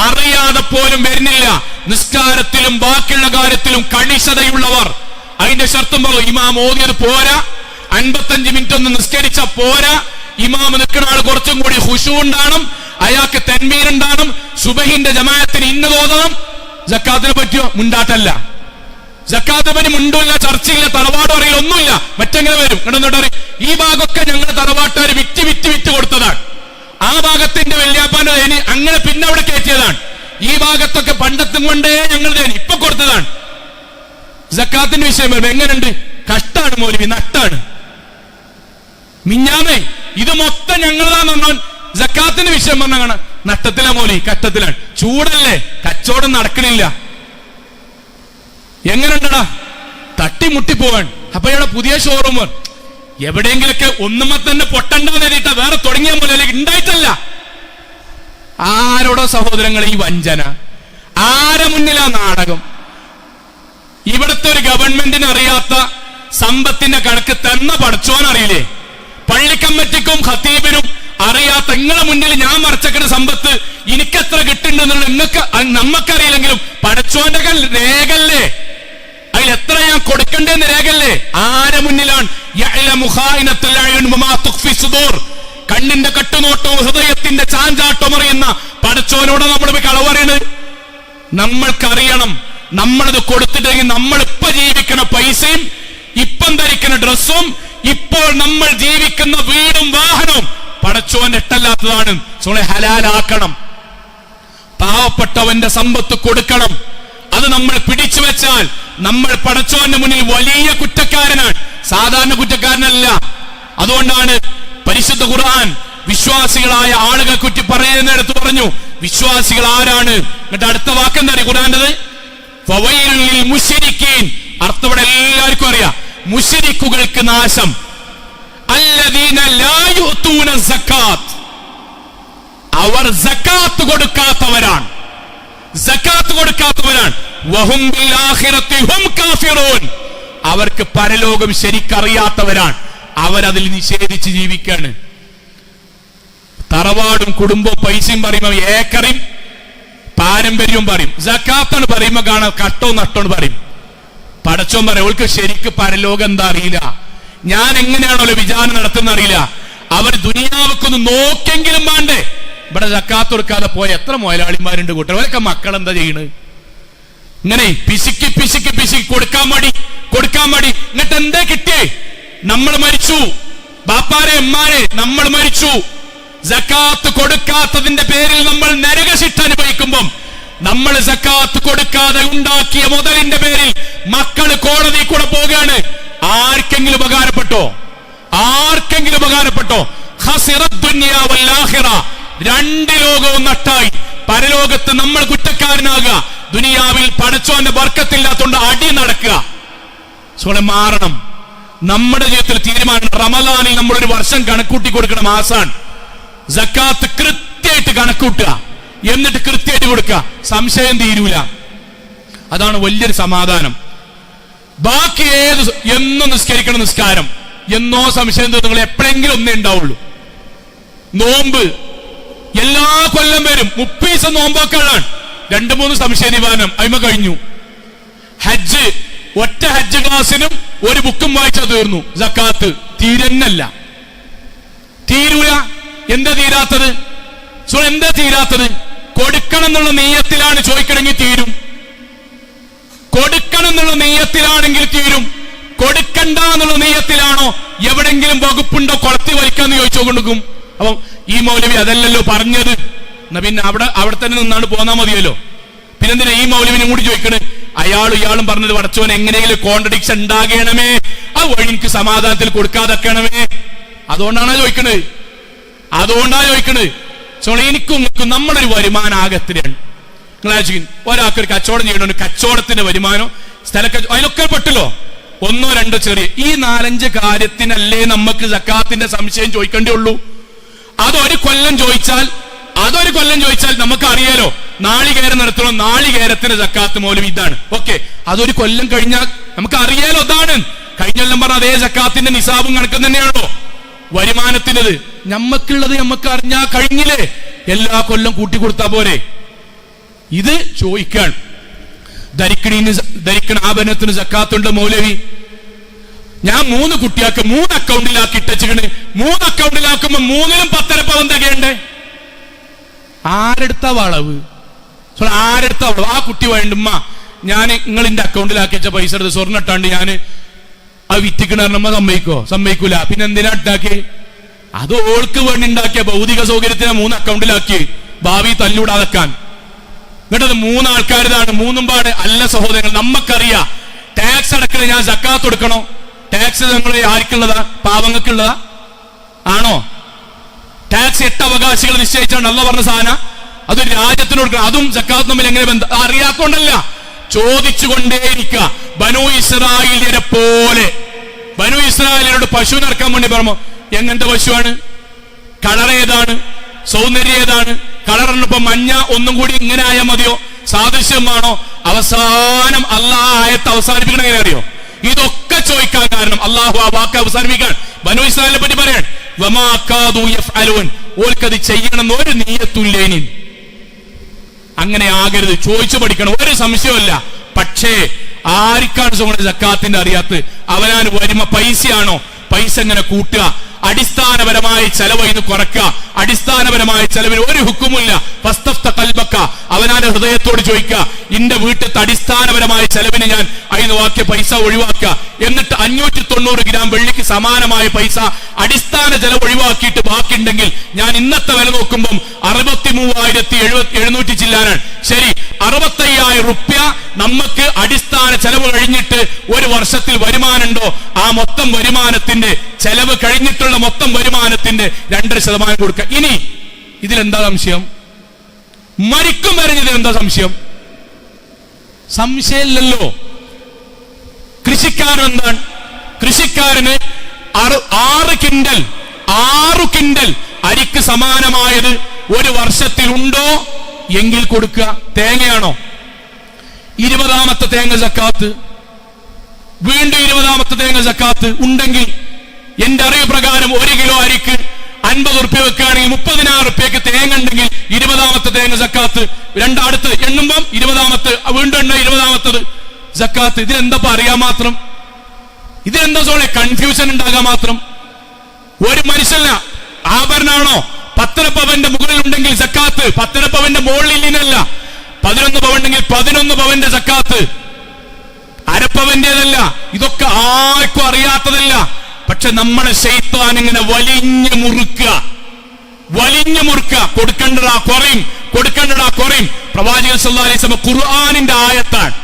അറിയാതെ പോലും വരുന്നില്ല. നിസ്കാരത്തിലും ബാക്കിയുള്ള കാര്യത്തിലും കണിശതയുള്ളവർ. അതിന്റെ ഷർത്തും പറയും. ഇമാം ഓതിയത് പോരാ, 55 മിനിറ്റ് ഒന്ന് നിസ്കരിച്ച പോരാ. ഇമാം നിൽക്കുന്ന ആൾ കുറച്ചും കൂടി ഖുശൂ ഉണ്ടാകണം, അയാൾക്ക് തൻവീർ ഉണ്ടാകണം, സുബഹിന്റെ ജമാഅത്തിന് ഇന്നത് ഓതണം. സക്കാത്തിനെ പറ്റിയോ? മുണ്ടാട്ടല്ല. സക്കാത്തിനെ പറ്റി മുണ്ടില്ല, ചർച്ചയില്ല, തറവാട് അറിയില്ല, ഒന്നുമില്ല. മറ്റെങ്ങനെ വരും? എന്നിട്ട് ഈ ഭാഗമൊക്കെ ഞങ്ങളുടെ തറവാട്ടുകാർ വിറ്റ് കൊടുത്തതാണ്. ആ ഭാഗത്തിന്റെ വല്യാപ്പാന്റെ തേനി അങ്ങനെ പിന്നെ അവിടെ കയറ്റിയതാണ്. ഈ ഭാഗത്തൊക്കെ പണ്ടത്തും കൊണ്ടേ ഞങ്ങൾ തേനി ഇപ്പൊ കൊടുത്തതാണ്. സക്കാത്തിന്റെ വിഷയം വരുമ്പോ എങ്ങനെയുണ്ട്? കഷ്ടാണ് മൗലവി, നട്ടാണ്. മിഞ്ഞാമേ ഇത് മൊത്തം ഞങ്ങളതാന്ന് പറഞ്ഞാൽ സക്കാത്തിന്റെ വിഷയം പറഞ്ഞ നട്ടത്തിലാ മൗലി, കഷ്ടത്തിലാണ്. ചൂടല്ലേ, കച്ചവടം നടക്കണില്ല. എങ്ങനെയുണ്ടടാ? തട്ടിമുട്ടി പോവാൻ. അപ്പൊ ഇവിടെ പുതിയ ഷോറൂം എവിടെയെങ്കിലൊക്കെ ഒന്നുമ്പോ തന്നെ പൊട്ടണ്ടെന്ന് എഴുതിയിട്ട വേറെ തുടങ്ങിയ പോലെ ഉണ്ടായിട്ടല്ല. ആരോടോ സഹോദരങ്ങൾ ഈ വഞ്ചന? ആരെ മുന്നിലാ നാടകം? ഇവിടുത്തെ ഒരു ഗവൺമെന്റിന് അറിയാത്ത സമ്പത്തിന്റെ കണക്ക് തന്ന പഠിച്ചോൻ അറിയില്ലേ? പള്ളിക്കമ്മറ്റിക്കും ഖത്തീബിനും അറിയാത്ത നിങ്ങളെ മുന്നിൽ ഞാൻ മറച്ചക്കുന്ന സമ്പത്ത് എനിക്കെത്ര കിട്ടുന്നുണ്ടെന്നുള്ള നമ്മക്കറിയില്ലെങ്കിലും പഠിച്ചോന്റെ രേഖല്ലേ? അതിൽ എത്ര ഞാൻ കൊടുക്കണ്ടെന്ന് രേഖല്ലേ? ആരെ മുന്നിലാണ്? കണ്ണിന്റെ കട്ടുനോട്ടവും ഹൃദയത്തിന്റെ ചാഞ്ചാട്ടവും അറിയുന്ന പഠിച്ചോനോട് നമ്മൾ കളവ് പറയണത്. നമ്മൾക്കറിയണം, നമ്മളത് കൊടുത്തിട്ടെങ്കിൽ നമ്മളിപ്പോ ജീവിക്കുന്ന പൈസയും ഇപ്പം ധരിക്കുന്ന ഡ്രസ്സും ഇപ്പോൾ നമ്മൾ ജീവിക്കുന്ന വീടും വാഹനവും പടച്ചോൻ ഇഷ്ടല്ലാത്തതാണ്. ഹലാലാക്കണം. പാവപ്പെട്ടവന്റെ സമ്പത്ത് കൊടുക്കണം. അത് നമ്മൾ പിടിച്ചു വെച്ചാൽ നമ്മൾ പടച്ചോന്റെ മുന്നിൽ വലിയ കുറ്റക്കാരനാണ്, സാധാരണ കുറ്റക്കാരനല്ല. അതുകൊണ്ടാണ് പരിശുദ്ധ ഖുർആൻ വിശ്വാസികളായ ആളുകളെ കുറ്റി പറയുന്നിടത്ത് പറഞ്ഞു വിശ്വാസികൾ ആരാണ്. എന്നിട്ട് അടുത്ത വാക്കെന്താണ് ഖുർആന്റേത്? ഫവൈലുൽ ലിൽ മുശ്രിക്കീൻ. അർത്ഥം ഇവിടെ എല്ലാവർക്കും അറിയാം. മുശ്രിക്കുകൾക്ക് നാശം. അല്ലദീന ലാ യുഅ്തൂന സക്കാത്ത്. അവർ സക്കാത്ത് കൊടുക്കാത്തവരാണ്. വഹും ബിൽ ആഖിറതി ഹും കാഫിറൂൻ. അവർക്ക് പരലോകം ശരിക്കറിയാത്തവരാണ്. അവരതിൽ നിഷേധിച്ച് ജീവിക്കാണ്. തറവാടും കുടുംബവും പൈസയും പറയുമ്പോൾ ഏക്കറിയും പാര പാരമ്പര്യവും പറയും. സക്കാത്താണ് പറയുമ്പോ കാണാം കട്ടോ നട്ടോ പറയും. പടച്ചോൻ പറയും ഓൾക്ക് ശരിക്ക് പരലോകം എന്താ അറിയില്ല, ഞാൻ എങ്ങനെയാണല്ലോ വിചാരണ നടത്തുന്ന അറിയില്ല. അവർ ദുനിയാവൊക്കൊന്ന് നോക്കെങ്കിലും വേണ്ടേ. ഇവിടെ സക്കാത്ത് കൊടുക്കാതെ പോയ എത്ര മുതലാളിമാരുണ്ട് കൂട്ടർ. അവരൊക്കെ മക്കൾ എന്താ ചെയ്യണ്? ഇങ്ങനെ പിശുക്കി പിശുക്കി പിശുക്കി കൊടുക്കാൻ മടി. എന്നിട്ട് എന്താ കിട്ടിയേ? നമ്മൾ മരിച്ചു, ബാപ്പാരെ അമ്മാരെ നമ്മൾ മരിച്ചു. സക്കാത്ത് കൊടുക്കാത്തതിന്റെ പേരിൽ നമ്മൾ നരകശിക്ഷ അനുഭവിക്കുമ്പം നമ്മൾ സക്കാത്ത് കൊടുക്കാതെ ഉണ്ടാക്കിയ മുതലിന്റെ പേരിൽ മക്കള് കോടതി കൂടെ പോവുകയാണ്. ആർക്കെങ്കിലും ഉപകാരപ്പെട്ടോ? രണ്ട് ലോകവും നട്ടായി. പരലോകത്ത് നമ്മൾ കുറ്റക്കാരനാകുക, ദുനിയാവിൽ പടച്ചോന്റെ ബർക്കത്തില്ലാത്തോണ്ട് അടി നടക്കുക. മാറണം. നമ്മുടെ ജീവിതത്തിൽ തീരുമാനം. റമദാനിൽ നമ്മളൊരു വർഷം കണക്കൂട്ടി കൊടുക്കണം. മാസാൻ സക്കാത്ത് കൃത്യമായിട്ട് കണക്കൂട്ടുക, എന്നിട്ട് കൃത്യമായിട്ട് കൊടുക്കുക. സംശയം തീരൂല. അതാണ് വലിയൊരു സമാധാനം. ബാക്കി എന്നും നിസ്കരിക്കണം, നിസ്കാരം എന്നോ സംശയം നിങ്ങൾ എപ്പോഴെങ്കിലും ഒന്നേ ഉണ്ടാവുള്ളൂ. നോമ്പ് എല്ലാ കൊല്ലം വരും. 30 ദിവസം നോമ്പാക്കാനാണ്. 2-3 സംശയ നിവാരണം അയിമ കഴിഞ്ഞു. ഹജ്ജ് ഒറ്റ ഹജ്ജ് ക്ലാസിനും ഒരു ബുക്കും വായിച്ചാൽ തീർന്നു. സക്കാത്ത് തീരൂല. എന്താ തീരാത്തത്? കൊടുക്കണം എന്നുള്ള നീയത്തിലാണ് ചോദിക്കണമെങ്കിൽ തീരും. കൊടുക്കണം എന്നുള്ള നീയത്തിലാണെങ്കിൽ തീരും. കൊടുക്കണ്ട എന്നുള്ള നീയത്തിലാണോ എവിടെങ്കിലും വകുപ്പുണ്ടോ കൊളത്തി വലിക്കാന്ന് ചോദിച്ചു കൊടുക്കും. അപ്പം ഈ മൗലവി അതല്ലല്ലോ പറഞ്ഞത്, എന്നാ പിന്നെ അവിടെ തന്നെ നിന്നാണ് പോന്നാ മതിയല്ലോ. പിന്നെന്തിനാ ഈ മൗലവിനും കൂടി ചോദിക്കണേ? ഇയാളും പറഞ്ഞത് പടച്ചോൻ എങ്ങനെയെങ്കിലും കോൺട്രഡിക്ഷൻ ഉണ്ടാകണമേ, ആ വഴി എനിക്ക് സമാധാനത്തിൽ കൊടുക്കാതെക്കണമേ. അതുകൊണ്ടാണ് ചോദിക്കണത്. എനിക്കും നമ്മളൊരു വരുമാനം ആകത്തിലാണ്. ഒരാൾക്കൊരു കച്ചവടം ചെയ്യണ കച്ചവടത്തിന്റെ വരുമാനം അതിലൊക്കെ പെട്ടല്ലോ. 1-2 ചെറിയ ഈ 4-5 കാര്യത്തിനല്ലേ നമുക്ക് സക്കാത്തിന്റെ സംശയം ചോദിക്കേണ്ടി ഉള്ളൂ. അതൊരു കൊല്ലം ചോദിച്ചാൽ നമുക്ക് അറിയാലോ. നാളികേരം നടത്തണം, നാളികേരത്തിന് സക്കാത്ത് മൂലം ഇതാണ്. ഓക്കെ, അതൊരു കൊല്ലം കഴിഞ്ഞാൽ നമുക്ക് അറിയാലോ. അതാണ് കഴിഞ്ഞൊല്ലം പറഞ്ഞ അതേ സക്കാത്തിന്റെ നിസാബും കണക്കും തന്നെയാണോ വരുമാനത്തിനത്. നമ്മക്കുള്ളത് നമുക്ക് അറിഞ്ഞാ കഴിഞ്ഞില്ലേ, എല്ലാ കൊല്ലം കൂട്ടിക്കൊടുത്താ പോരെ. ഇത് ചോദിക്കാൻ ധരിക്കണ ആഭരണത്തിന് സക്കാത്തുണ്ട് മൗലവി. ഞാൻ 3 കുട്ടിയാക്ക് 3 അക്കൗണ്ടിലാക്കി ഇട്ടച്ചിക്കണ്. 3 അക്കൗണ്ടിലാക്കുമ്പോ 3-ലും 10.5 പവൻ തികയണ്ടേ? ആരെടുത്ത വളവ്? ആ കുട്ടി വേണ്ടുമ്മ ഞാൻ നിങ്ങളിന്റെ അക്കൗണ്ടിലാക്കി വെച്ച പൈസ എടുത്ത് സ്വർണ്ണ ഇട്ടാണ്ട് ഞാൻ അത് വിറ്റിക്കണമ്മ സമ്മതിക്കൂല. പിന്നെ എന്തിനാ ഇട്ടാക്കി? അത് ഓൾക്ക് വേണ്ടി ഉണ്ടാക്കിയ ഭൗതിക സൗകര്യത്തിനെ 3 അക്കൗണ്ടിലാക്കി ഭാവി തല്ലൂടാതെക്കാൻ. എന്നിട്ടത് 3 ആൾക്കാരിതാണ്. 3 പാട് അല്ല സഹോദരങ്ങൾ. നമുക്കറിയാം ടാക്സ് അടക്കണ ഞാൻ സക്കാത്ത് കൊടുക്കണോ? ടാക്സ് ഞങ്ങൾ ആർക്കുള്ളതാ? പാവങ്ങൾക്കുള്ളതാ ആണോ? ടാക്സ് 8 അവകാശികൾ നിശ്ചയിച്ചാണ് അല്ല പറഞ്ഞ സാധനം. അതൊരു രാജ്യത്തിന് കൊടുക്കണം. അതും സക്കാത്ത് തമ്മിൽ എങ്ങനെ ബന്ധം? അറിയാത്തോണ്ടല്ല, ചോദിച്ചുകൊണ്ടേയിരിക്കുക. ബനൂ ഇസ്രായേലിനെ പോലെ ബനൂ ഇസ്രായേലിനോട് പശു നടക്കാൻ വേണ്ടി പറയുമ്പോ എങ്ങനത്തെ പശുവാണ്? കളർ ഏതാണ്? സൗന്ദര്യം ഏതാണ്? കളറിനൊപ്പം മഞ്ഞ ഒന്നും കൂടി ഇങ്ങനെ ആയാൽ മതിയോ? സാദൃശ്യമാണോ? അവസാനം അള്ളാഹ് ആയത്ത് അവസാനിപ്പിക്കണ എങ്ങനെ അറിയോ? ഇതൊക്കെ ചോദിക്കാൻ കാരണം അള്ളാഹു ആ വാക്ക് അവസാനിപ്പിക്കാൻ ബനൂ ഇസ്രായേലിനെ പറ്റി പറയാൻ ഓൽക്കത് ചെയ്യണം ഒരു നീയത്തുല്ലേനി. അങ്ങനെ ആകരുത്. ചോദിച്ചു പഠിക്കണം, ഒരു സംശയമല്ല. പക്ഷേ ആർക്കാണ് സക്കാത്തിന്റെ അറിയാത്ത? അവനാണ് വരുമ്പോ പൈസയാണോ? പൈസ എങ്ങനെ കൂട്ടുക? അടിസ്ഥാനപരമായ ചെലവ് ഇന്ന് കുറക്കുക. അടിസ്ഥാനപരമായ ചെലവിന് ഒരു ഹുക്കുമില്ല. അവനാന്റെ ഹൃദയത്തോട് ചോദിക്കുക, ഇന്റെ വീട്ടിലത്തെ അടിസ്ഥാനപരമായ ചെലവിന് ഞാൻ അതിന് വാക്കിയ പൈസ ഒഴിവാക്കുക. എന്നിട്ട് 590 ഗ്രാം വെള്ളിക്ക് സമാനമായ പൈസ അടിസ്ഥാന ചെലവ് ഒഴിവാക്കിയിട്ട് ബാക്കിയുണ്ടെങ്കിൽ ഞാൻ ഇന്നത്തെ വില നോക്കുമ്പം 63,700 ചില്ലാനാണ്. ശരി, 65,000 റുപ്യ നമുക്ക് അടിസ്ഥാന ചെലവ് കഴിഞ്ഞിട്ട് ഒരു വർഷത്തിൽ വരുമാനമുണ്ടോ? ആ മൊത്തം വരുമാനത്തിന്റെ ചെലവ് കഴിഞ്ഞിട്ടുള്ള മൊത്തം വരുമാനത്തിന്റെ 2% കൊടുക്കുക. ഇനി ഇതിലെന്താ സംശയം? മരിക്കും വരെ എന്താ സംശയം? സംശയമില്ലല്ലോ. കൃഷിക്കാരൻ എന്താണ്? കൃഷിക്കാരന് 6 കിൻഡൽ അരിക്ക് സമാനമായത് ഒരു വർഷത്തിൽ ഉണ്ടോ എങ്കിൽ കൊടുക്കുക. തേങ്ങയാണോ? 20ാമത്തെ തേങ്ങ സക്കാത്ത്, വീണ്ടും 20ാമത്തെ തേങ്ങ സക്കാത്ത് ഉണ്ടെങ്കിൽ എന്റെ അറിവ് പ്രകാരം 1 കിലോ അരിക്ക് 50 റുപ്യ വെക്കുകയാണെങ്കിൽ 30,000 റുപ്യക്ക് തേങ്ങ ഉണ്ടെങ്കിൽ 20ാമത്തെ തേങ്ങ സക്കാത്ത്, രണ്ടടുത്ത് എണ്ണുമ്പം 20ാമത്തെ വീണ്ടും എണ്ണ 20ാമത്തത് സക്കാത്ത്. ഇതിനെന്താ അറിയാൻ മാത്രം? ഇതിനെന്താ സോളെ കൺഫ്യൂഷൻ ഉണ്ടാകാൻ മാത്രം? ഒരു മനുഷ്യല്ല ആഭരണമാണോ 10 പവന്റെ മുകളിൽ ഉണ്ടെങ്കിൽ സക്കാത്ത്, 10 പവന്റെ മുകളിൽ ഇല്ല. 11 പവൻ ഉണ്ടെങ്കിൽ 11 പവന്റെ സക്കാത്ത്, അരപ്പവന്റേതല്ല. ഇതൊക്കെ ആർക്കും അറിയാത്തതല്ല. പക്ഷെ നമ്മുടെ ശൈത്താൻ ഇങ്ങനെ വലിഞ്ഞു മുറുക്കുക. കൊടുക്കണ്ടടാ കുറയും. പ്രവാചകൻ സല്ലല്ലാഹു അലൈഹി വസല്ലം ഖുർആനിന്റെ ആയത്താണ്.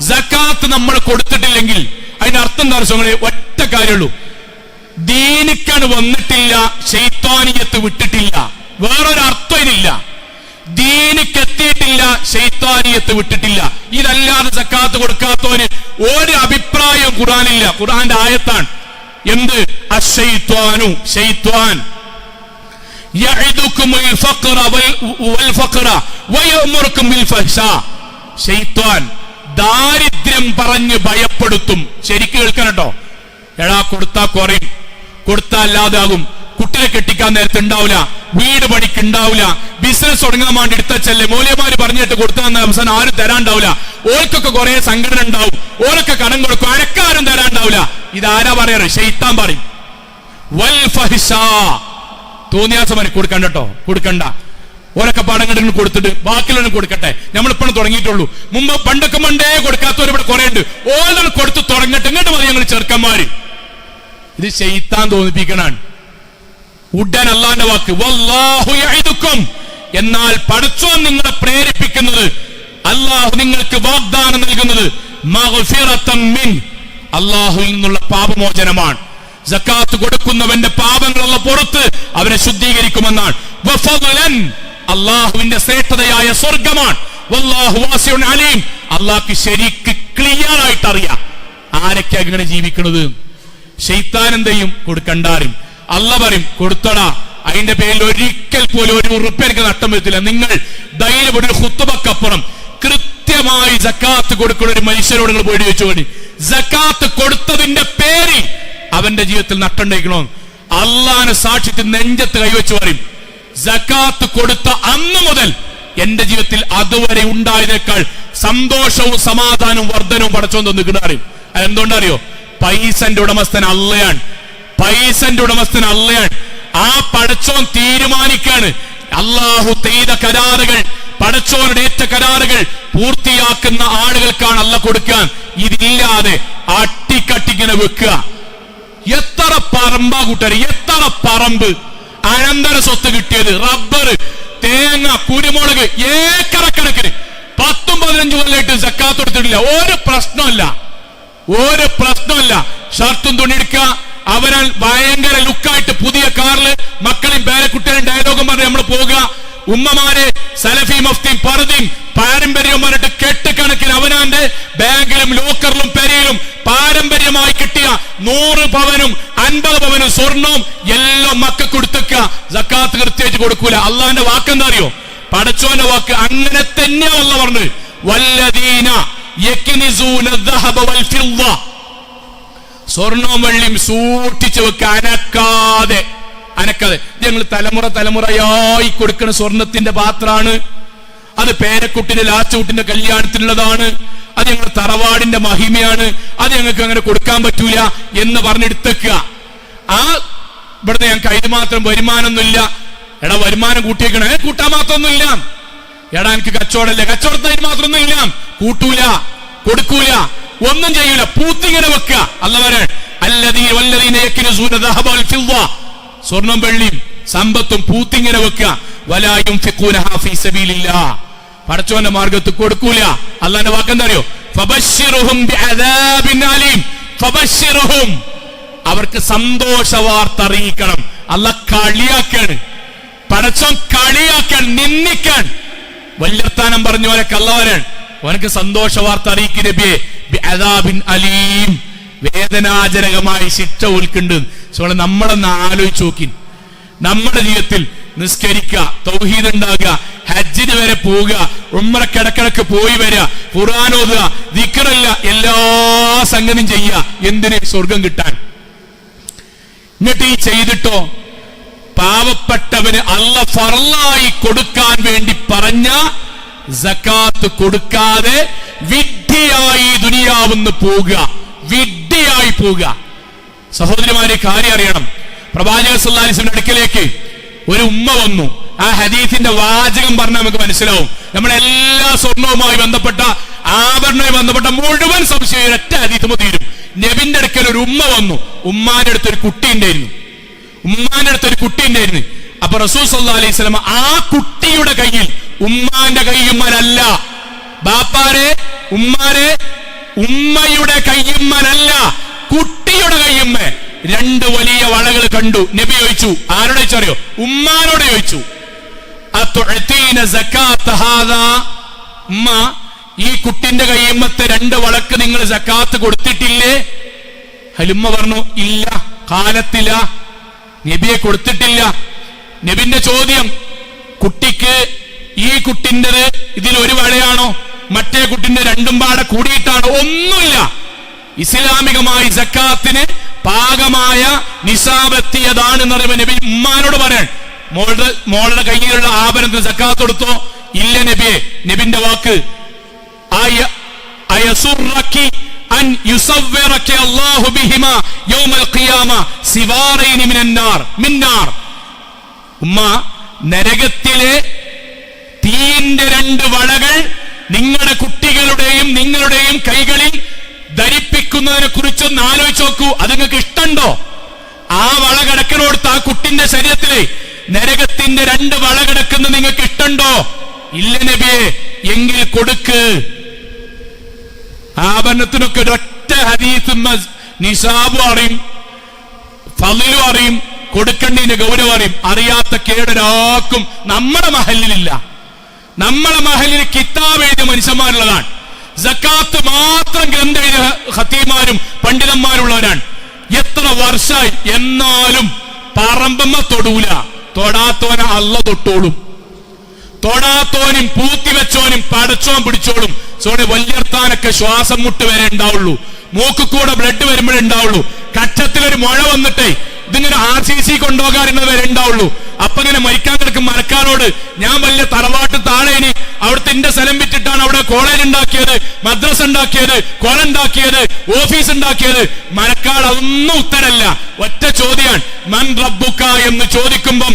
സക്കാത്ത് നമ്മൾ കൊടുത്തിട്ടില്ലെങ്കിൽ അതിന്റെ അർത്ഥം എന്താ പറയുക? ഒറ്റ കാര്യമുള്ളൂ, ദീനിക്കാണ് വന്നിട്ടില്ല, ശൈത്താനിയത്ത് വിട്ടിട്ടില്ല. വേറൊരു അർത്ഥം ഇതില്ല. ദീനിക്ക് എത്തിയിട്ടില്ല, ശൈത്താനിയത്ത് വിട്ടിട്ടില്ല. ഇതല്ലാതെ സക്കാത്ത് കൊടുക്കാത്തവന് ഒരു അഭിപ്രായം ഖുർആനില്ല. ഖുർആന്റെ ആയത്താണ്. എന്ത്? അശ്ശൈത്വാനു, ശൈത്വാൻ യഇദുകുമുൽ ഫഖറ വൽ ഫഖറ വയഅമുറുകും ബിൽ ഫഹ്ശാ. ശൈത്വാൻ ദാരിദ്ര്യം പറഞ്ഞ് ഭയപ്പെടുത്തും. ശരിക്കും കേൾക്കണം കേട്ടോ. എടാ കൊടുത്താ കുറയും, കൊടുത്താ അല്ലാതാകും, കുട്ടിയെ കെട്ടിക്കാൻ നേരത്തെ ഉണ്ടാവില്ല, വീട് പണിക്കുണ്ടാവില്ല, ബിസിനസ് തുടങ്ങാൻ വേണ്ടി എടുത്തച്ചല്ലേ മൂല്യമാര് പറഞ്ഞിട്ട് കൊടുത്താൽ അവസാനം ആരും തരാണ്ടാവില്ല. ഓർക്കൊക്കെ കുറെ സംഘടന ഉണ്ടാവും, ഓരൊക്കെ കടം കൊടുക്കും, അനക്കാരും തരാണ്ടാവില്ല. ഇതാരാ പറയാറ്? ശൈത്താൻ പറയും. വൽ ഫഹ്ശാ, തോന്നിയാസമനെ കൊടുക്കണ്ട കേട്ടോ, കൊടുക്കണ്ട. ഓരൊക്കെ പാടങ്ങൾ കൊടുത്തിട്ട് ബാക്കിയുള്ളവരും കൊടുക്കട്ടെ. നമ്മളിപ്പോഴും തുടങ്ങിയിട്ടുള്ളൂ. മുമ്പ് പണ്ടൊക്കെ കൊടുക്കാത്തവർ ഇവിടെ കുറെ ഉണ്ട്. ഓരോ കൊടുത്ത് തുടങ്ങട്ടെ, ഇങ്ങോട്ട് മതി ഞങ്ങൾ ചെറുക്കന്മാര്. ഇത് ശൈത്താൻ തോന്നിപ്പിക്കണാണ്. ഉടൻ അല്ലാഹുവിന്റെ വാക്ക് വല്ലാഹു യഇദുക്കും, എന്നാൽ പടച്ചോൻ നിങ്ങളെ പ്രേരിപ്പിക്കുന്നത്, അല്ലാഹു നിങ്ങൾക്ക് വാഗ്ദാനം നൽകുന്നത് മഗ്ഫിറതൻ മിൻ, അല്ലാഹുവിൽ നിന്നുള്ള പാപമോചനമാണ്. സക്കാത്ത് കൊടുക്കുന്നവന്റെ പാപങ്ങളുള്ള പുറത്ത് അവരെ ശുദ്ധീകരിക്കുമെന്നാണ്. വഫളൻ, അല്ലാഹുവിന്റെ ശ്രേഷ്ഠതയായ സ്വർഗമാണ്. വല്ലാഹു വാസിഉൻ അലീം, അല്ലാഹുക്ക് ശരിക്ക് ക്ലിയർ ആയിട്ട് അറിയാം ആരൊക്കെ ഇങ്ങനെ ജീവിക്കുന്നത്. ശൈത്താൻ എന്തെയും കൊടുക്കണ്ടാരും. അല്ലാഹു പറയും കൊടുത്തടാ, അതിന്റെ പേരിൽ ഒരിക്കൽ പോലും ഒരു ഉറുപ്പിക്ക് നഷ്ടം വരത്തില്ല. നിങ്ങൾ ധൈര്യം ഒരു ഖുത്ബക്കപ്പുറം കൃത്യമായി സക്കാത്ത് കൊടുക്കുന്ന ഒരു മനുഷ്യരോട് നിങ്ങൾ പോയി ചോദിച്ചു, സക്കാത്ത് കൊടുത്തതിന്റെ പേരിൽ അവന്റെ ജീവിതത്തിൽ നഷ്ടം ഉണ്ടായിക്കണോ? അള്ളാനെ സാക്ഷ്യത്തിൽ നെഞ്ചത്ത് കൈവച്ച് പറയും, സക്കാത്ത് കൊടുത്ത അന്ന് മുതൽ എന്റെ ജീവിതത്തിൽ അതുവരെ ഉണ്ടായതിനേക്കാൾ സന്തോഷവും സമാധാനവും വർധനവും പടച്ചോൻ തന്നിരിക്കും. അതെന്തുകൊണ്ടറിയോ? പൈസന്റെ ഉടമസ്ഥൻ അള്ളയാണ്. ആ പടച്ചോൻ തീരുമാനിക്കാണ്. അള്ളാഹു ചെയ്ത കരാറുകൾ, പടച്ചോനുടെ ഏറ്റ കരാറുകൾ പൂർത്തിയാക്കുന്ന ആളുകൾക്കാണ് അള്ള കൊടുക്കാൻ. ഇതില്ലാതെ അട്ടിക്കട്ടിങ്ങനെ വെക്കുക. എത്ര പറമ്പാ കൂട്ടര്, എത്ര പറമ്പ് അനന്തര സ്വത്ത് കിട്ടിയത്, റബ്ബർ, തേങ്ങ, കുരുമുളക്, ഏക്കറക്കണക്കിന് 10-15 കൊല്ലമായിട്ട് സക്കാത്ത് കൊടുത്തിട്ടില്ല. ഒരു പ്രശ്നമല്ല. ഷർട്ടും തുണിയെടുക്കുക, അവരാൽ ഭയങ്കര ലുക്കായിട്ട് പുതിയ കാറില് മക്കളെയും പേരക്കുട്ടികളും ഡയലോഗും പറഞ്ഞ് നമ്മൾ പോകുക. ഉമ്മമാരെ സലഫി മഫ്തിയും പർദിയും പാരമ്പര്യവും പറഞ്ഞിട്ട് കെട്ടുകണക്കിന് അവനാന്റെ ബാങ്കിലും ലോക്കറിലും പെരയിലും പാരമ്പര്യമായി കിട്ടിയ 100 പവനും 50 പവനും സ്വർണവും എല്ലാം മക്ക കൊടുത്തേക്കുക. സക്കാത്ത് കൃത്യമായിട്ട് കൊടുക്കൂല. അള്ളാന്റെ വാക്കെന്താ അറിയോ? പടച്ചോന്റെ വാക്ക് അങ്ങനെ തന്നെയാ അള്ളാഹ് പറഞ്ഞു, വല്ലദീന യക്നിസൂന ദഹബ വൽ ഫിദ്ദ, സ്വർണവും വെള്ളിയും സൂക്ഷിച്ചു വെക്കുക, അനക്കാതെ. ഞങ്ങൾ തലമുറയായി കൊടുക്കുന്ന സ്വർണത്തിന്റെ പാത്രാണ്. അത് പേരക്കുട്ടിന്റെ ലാച്ചൂട്ടിന്റെ കല്യാണത്തിനുള്ളതാണ്. അത് ഞങ്ങൾ തറവാടിന്റെ മഹിമയാണ്. അത് ഞങ്ങൾക്ക് അങ്ങനെ കൊടുക്കാൻ പറ്റൂല എന്ന് പറഞ്ഞെടുത്തേക്കുക. ഇവിടുത്തെ ഞങ്ങൾക്ക് അതിന് മാത്രം വരുമാനമൊന്നുമില്ല. എടാ വരുമാനം കൂട്ടിയേക്കണേ, കൂട്ടാൻ മാത്രമൊന്നുമില്ല. എടാ എനിക്ക് കച്ചവടമല്ലേ, കച്ചവടത്തിന് മാത്രമൊന്നും ഇല്ല, കൂട്ടൂല, കൊടുക്കൂല, ഒന്നും ചെയ്യൂല, പൂത്തിങ്ങനെ വെക്കുക. സ്വർണം വെള്ളിയും സമ്പത്തും പൂത്തിങ്ങനെ വെക്കുക. വലായും പടച്ചോന്റെ മാർഗത്ത് കൊടുക്കൂല. അല്ലാന്റെ വാക്കെന്താ അറിയോ? അവർക്ക് സന്തോഷ വാർത്ത അറിയിക്കണം. അല്ല കളിയാക്കാണ്, പടച്ചോൻ കളിയാക്കാൻ, നിന്ദിക്കാൻ, വല്യർത്താനം പറഞ്ഞവരൊക്കെ അള്ളവരാണ്. അവനക്ക് സന്തോഷ വാർത്ത അറിയിക്കും നബിയെ, ബിഅദാബിൻ അലീം, വേദനാജനകമായി ശിക്ഷ ഉൾക്കുണ്ട്. നമ്മളൊന്ന് ആലോചിച്ച് നോക്കി. നമ്മുടെ ജീവിതത്തിൽ നിസ്കരിക്കുക, തൗഹീദ് ഉണ്ടാകുക, ഹജ്ജിന് വരെ പോവുക, ഉംറക്കിടക്കിടക്ക് പോയി വരിക, ഖുർആൻ ഓതുക, ദിക്റല്ല, എല്ലാ സംഗതിയും ചെയ്യുക. എന്തിന്? സ്വർഗം കിട്ടാൻ. എന്നിട്ട് ഈ ചെയ്തിട്ടോ പാവപ്പെട്ടവന് അല്ലാഹ് ഫർളായി കൊടുക്കാൻ വേണ്ടി പറഞ്ഞ സകാത്ത് കൊടുക്കാതെ വിഡ്ഢിയായി ദുനിയാവുന്ന് പോവുക, വിഡ്ഢിയായി പോവുക. സഹോദരിമാരെ, കാര്യം അറിയണം. പ്രവാചകൻ സല്ലല്ലാഹു അലൈഹി വസല്ലം അടുക്കലേക്ക് ഒരു ഉമ്മ വന്നു. ആ ഹദീസിന്റെ വാചകം പറഞ്ഞാൽ നമുക്ക് മനസ്സിലാവും. നമ്മളെല്ലാ സ്വർണവുമായി ബന്ധപ്പെട്ട, ആഭരണവുമായി ബന്ധപ്പെട്ട മുഴുവൻ സംശയം ഒറ്റ ഹദീസുമ തീരും. നബിന്റെ അടുക്കൽ ഒരു ഉമ്മ വന്നു. ഉമ്മാന്റെ അടുത്തൊരു കുട്ടി ഉണ്ടായിരുന്നു. അപ്പൊ റസൂൽ സല്ലല്ലാഹു അലൈഹി വസല്ലം ആ കുട്ടിയുടെ കയ്യിൽ, ഉമ്മാന്റെ കയ്യുമ്മലല്ല, ബാപ്പാരെ ഉമ്മാരെ ഉമ്മയുടെ കയ്യുമ്മലല്ല, കുട്ടിയുടെ കയ്യുമ്മ രണ്ട് വലിയ വളകൾ കണ്ടു. നബി ചോദിച്ചു, ആരോട് ചോദിച്ചറിയോ? ഉമ്മാനോട് ചോദിച്ചു, അതുഅതീന സകാത്ത ഹാദാ, ഉമ്മ ഈ കുട്ടിന്റെ കയ്യുമ്മത്തെ രണ്ട് വളക്ക് നിങ്ങൾ സകാത്ത് കൊടുത്തിട്ടില്ലേ? ഹലുമ്മ പറഞ്ഞു, ഇല്ല, കാലത്തില, നബിയെ കൊടുത്തിട്ടില്ല. നബിന്റെ ചോദ്യം, കുട്ടിക്ക് ഈ കുട്ടിൻ്റെത് ഇതിൽ ഒരു വളയാണോ മറ്റേ കുട്ടിന്റെ രണ്ടും പാടെ കൂടിയിട്ടാണോ? ഒന്നുമില്ല. ഇസ്ലാമികമായി സക്കാത്തിന് പാകമായ നിസാബെത്തിയതാണെന്ന് പറയുമ്പോൾ നബി ഉമ്മാനോട് പറയാൻ, മോളുടെ കയ്യിലുള്ള ആഭരണത്തിന് സക്കാത്ത് കൊടുത്തോ? ഇല്ല നബിയെ. നബിന്റെ വാക്ക്, അയസുറക്കി അൻ യുസവ്വിറക അല്ലാഹു ബിഹിമാ യൗമൽ ഖിയാമ സിവാറൈനി മിന്നാർ. ഉമ്മ, നരകത്തിലെ തീയിന്റെ രണ്ട് വളകൾ നിങ്ങളുടെ കുട്ടികളുടെയും നിങ്ങളുടെയും കൈകളിൽ ധരിപ്പിക്കുന്നതിനെ കുറിച്ചൊന്ന് ആലോചിച്ച് നോക്കൂ. അത് നിങ്ങൾക്ക് ഇഷ്ടമുണ്ടോ? ആ വള കിടക്കണോടത്ത് ആ കുട്ടിന്റെ ശരീരത്തില് നരകത്തിന്റെ രണ്ട് വള കിടക്കുന്നത് നിങ്ങൾക്ക് ഇഷ്ടമുണ്ടോ? ഇല്ല നബിയെ. എങ്കിൽ കൊടുക്ക്. ആഭരണത്തിനൊക്കെ ഒരൊറ്റ ഹദീസും നിസാബും അറിയും, ഫളിലും അറിയും, കൊടുക്കേണ്ടതിന്റെ ഗൗരവം അറിയും. അറിയാത്ത കേടൊരാക്കും നമ്മുടെ മഹലിലില്ല. നമ്മളെ മഹലിൽ കിതാബ് എഴുതിയ മനുഷ്യന്മാരുള്ളതാണ്. സക്കാത്ത് മാത്രം ഗ്രന്ഥം എഴുതിയ ഖതീമാരും പണ്ഡിതന്മാരുള്ളവരാണ്. എത്ര വർഷമായി, എന്നാലും പറമ്പമ്മ തൊടൂല. തൊടാത്തോന അള്ള തൊട്ടോളും. തൊടാത്തോനും പൂത്തിവെച്ചോനും പടച്ചോൻ പിടിച്ചോളും. സോണി വല്യർത്താനൊക്കെ ശ്വാസം മുട്ട് വരെ ഉണ്ടാവുള്ളൂ. മൂക്കുകൂടെ ബ്ലഡ് വരുമ്പോഴേ ഉണ്ടാവുള്ളൂ. കക്ഷത്തിലൊരു മുഴ വന്നിട്ടേ ഇതിങ്ങനെ RCC കൊണ്ടുപോകാറുന്നത് വരെ ഉണ്ടാവുള്ളൂ. അപ്പൊ ഇങ്ങനെ മരിക്കാൻ കിടക്കും മരക്കാരോട്, ഞാൻ വലിയ തറവാട്ട് താഴേനി, അവിടുത്തെ എന്റെ സ്ഥലം വിറ്റിട്ടാണ് അവിടെ കോളേജ് ഉണ്ടാക്കിയത്, മദ്രസ ഉണ്ടാക്കിയത്, കൊല ഉണ്ടാക്കിയത്, ഓഫീസ് ഉണ്ടാക്കിയത്. മരക്കാൾ അതൊന്നും ഉത്തരല്ല. ഒറ്റ ചോദ്യാണ്, മൻ റബ്ബുക എന്ന് ചോദിക്കുമ്പം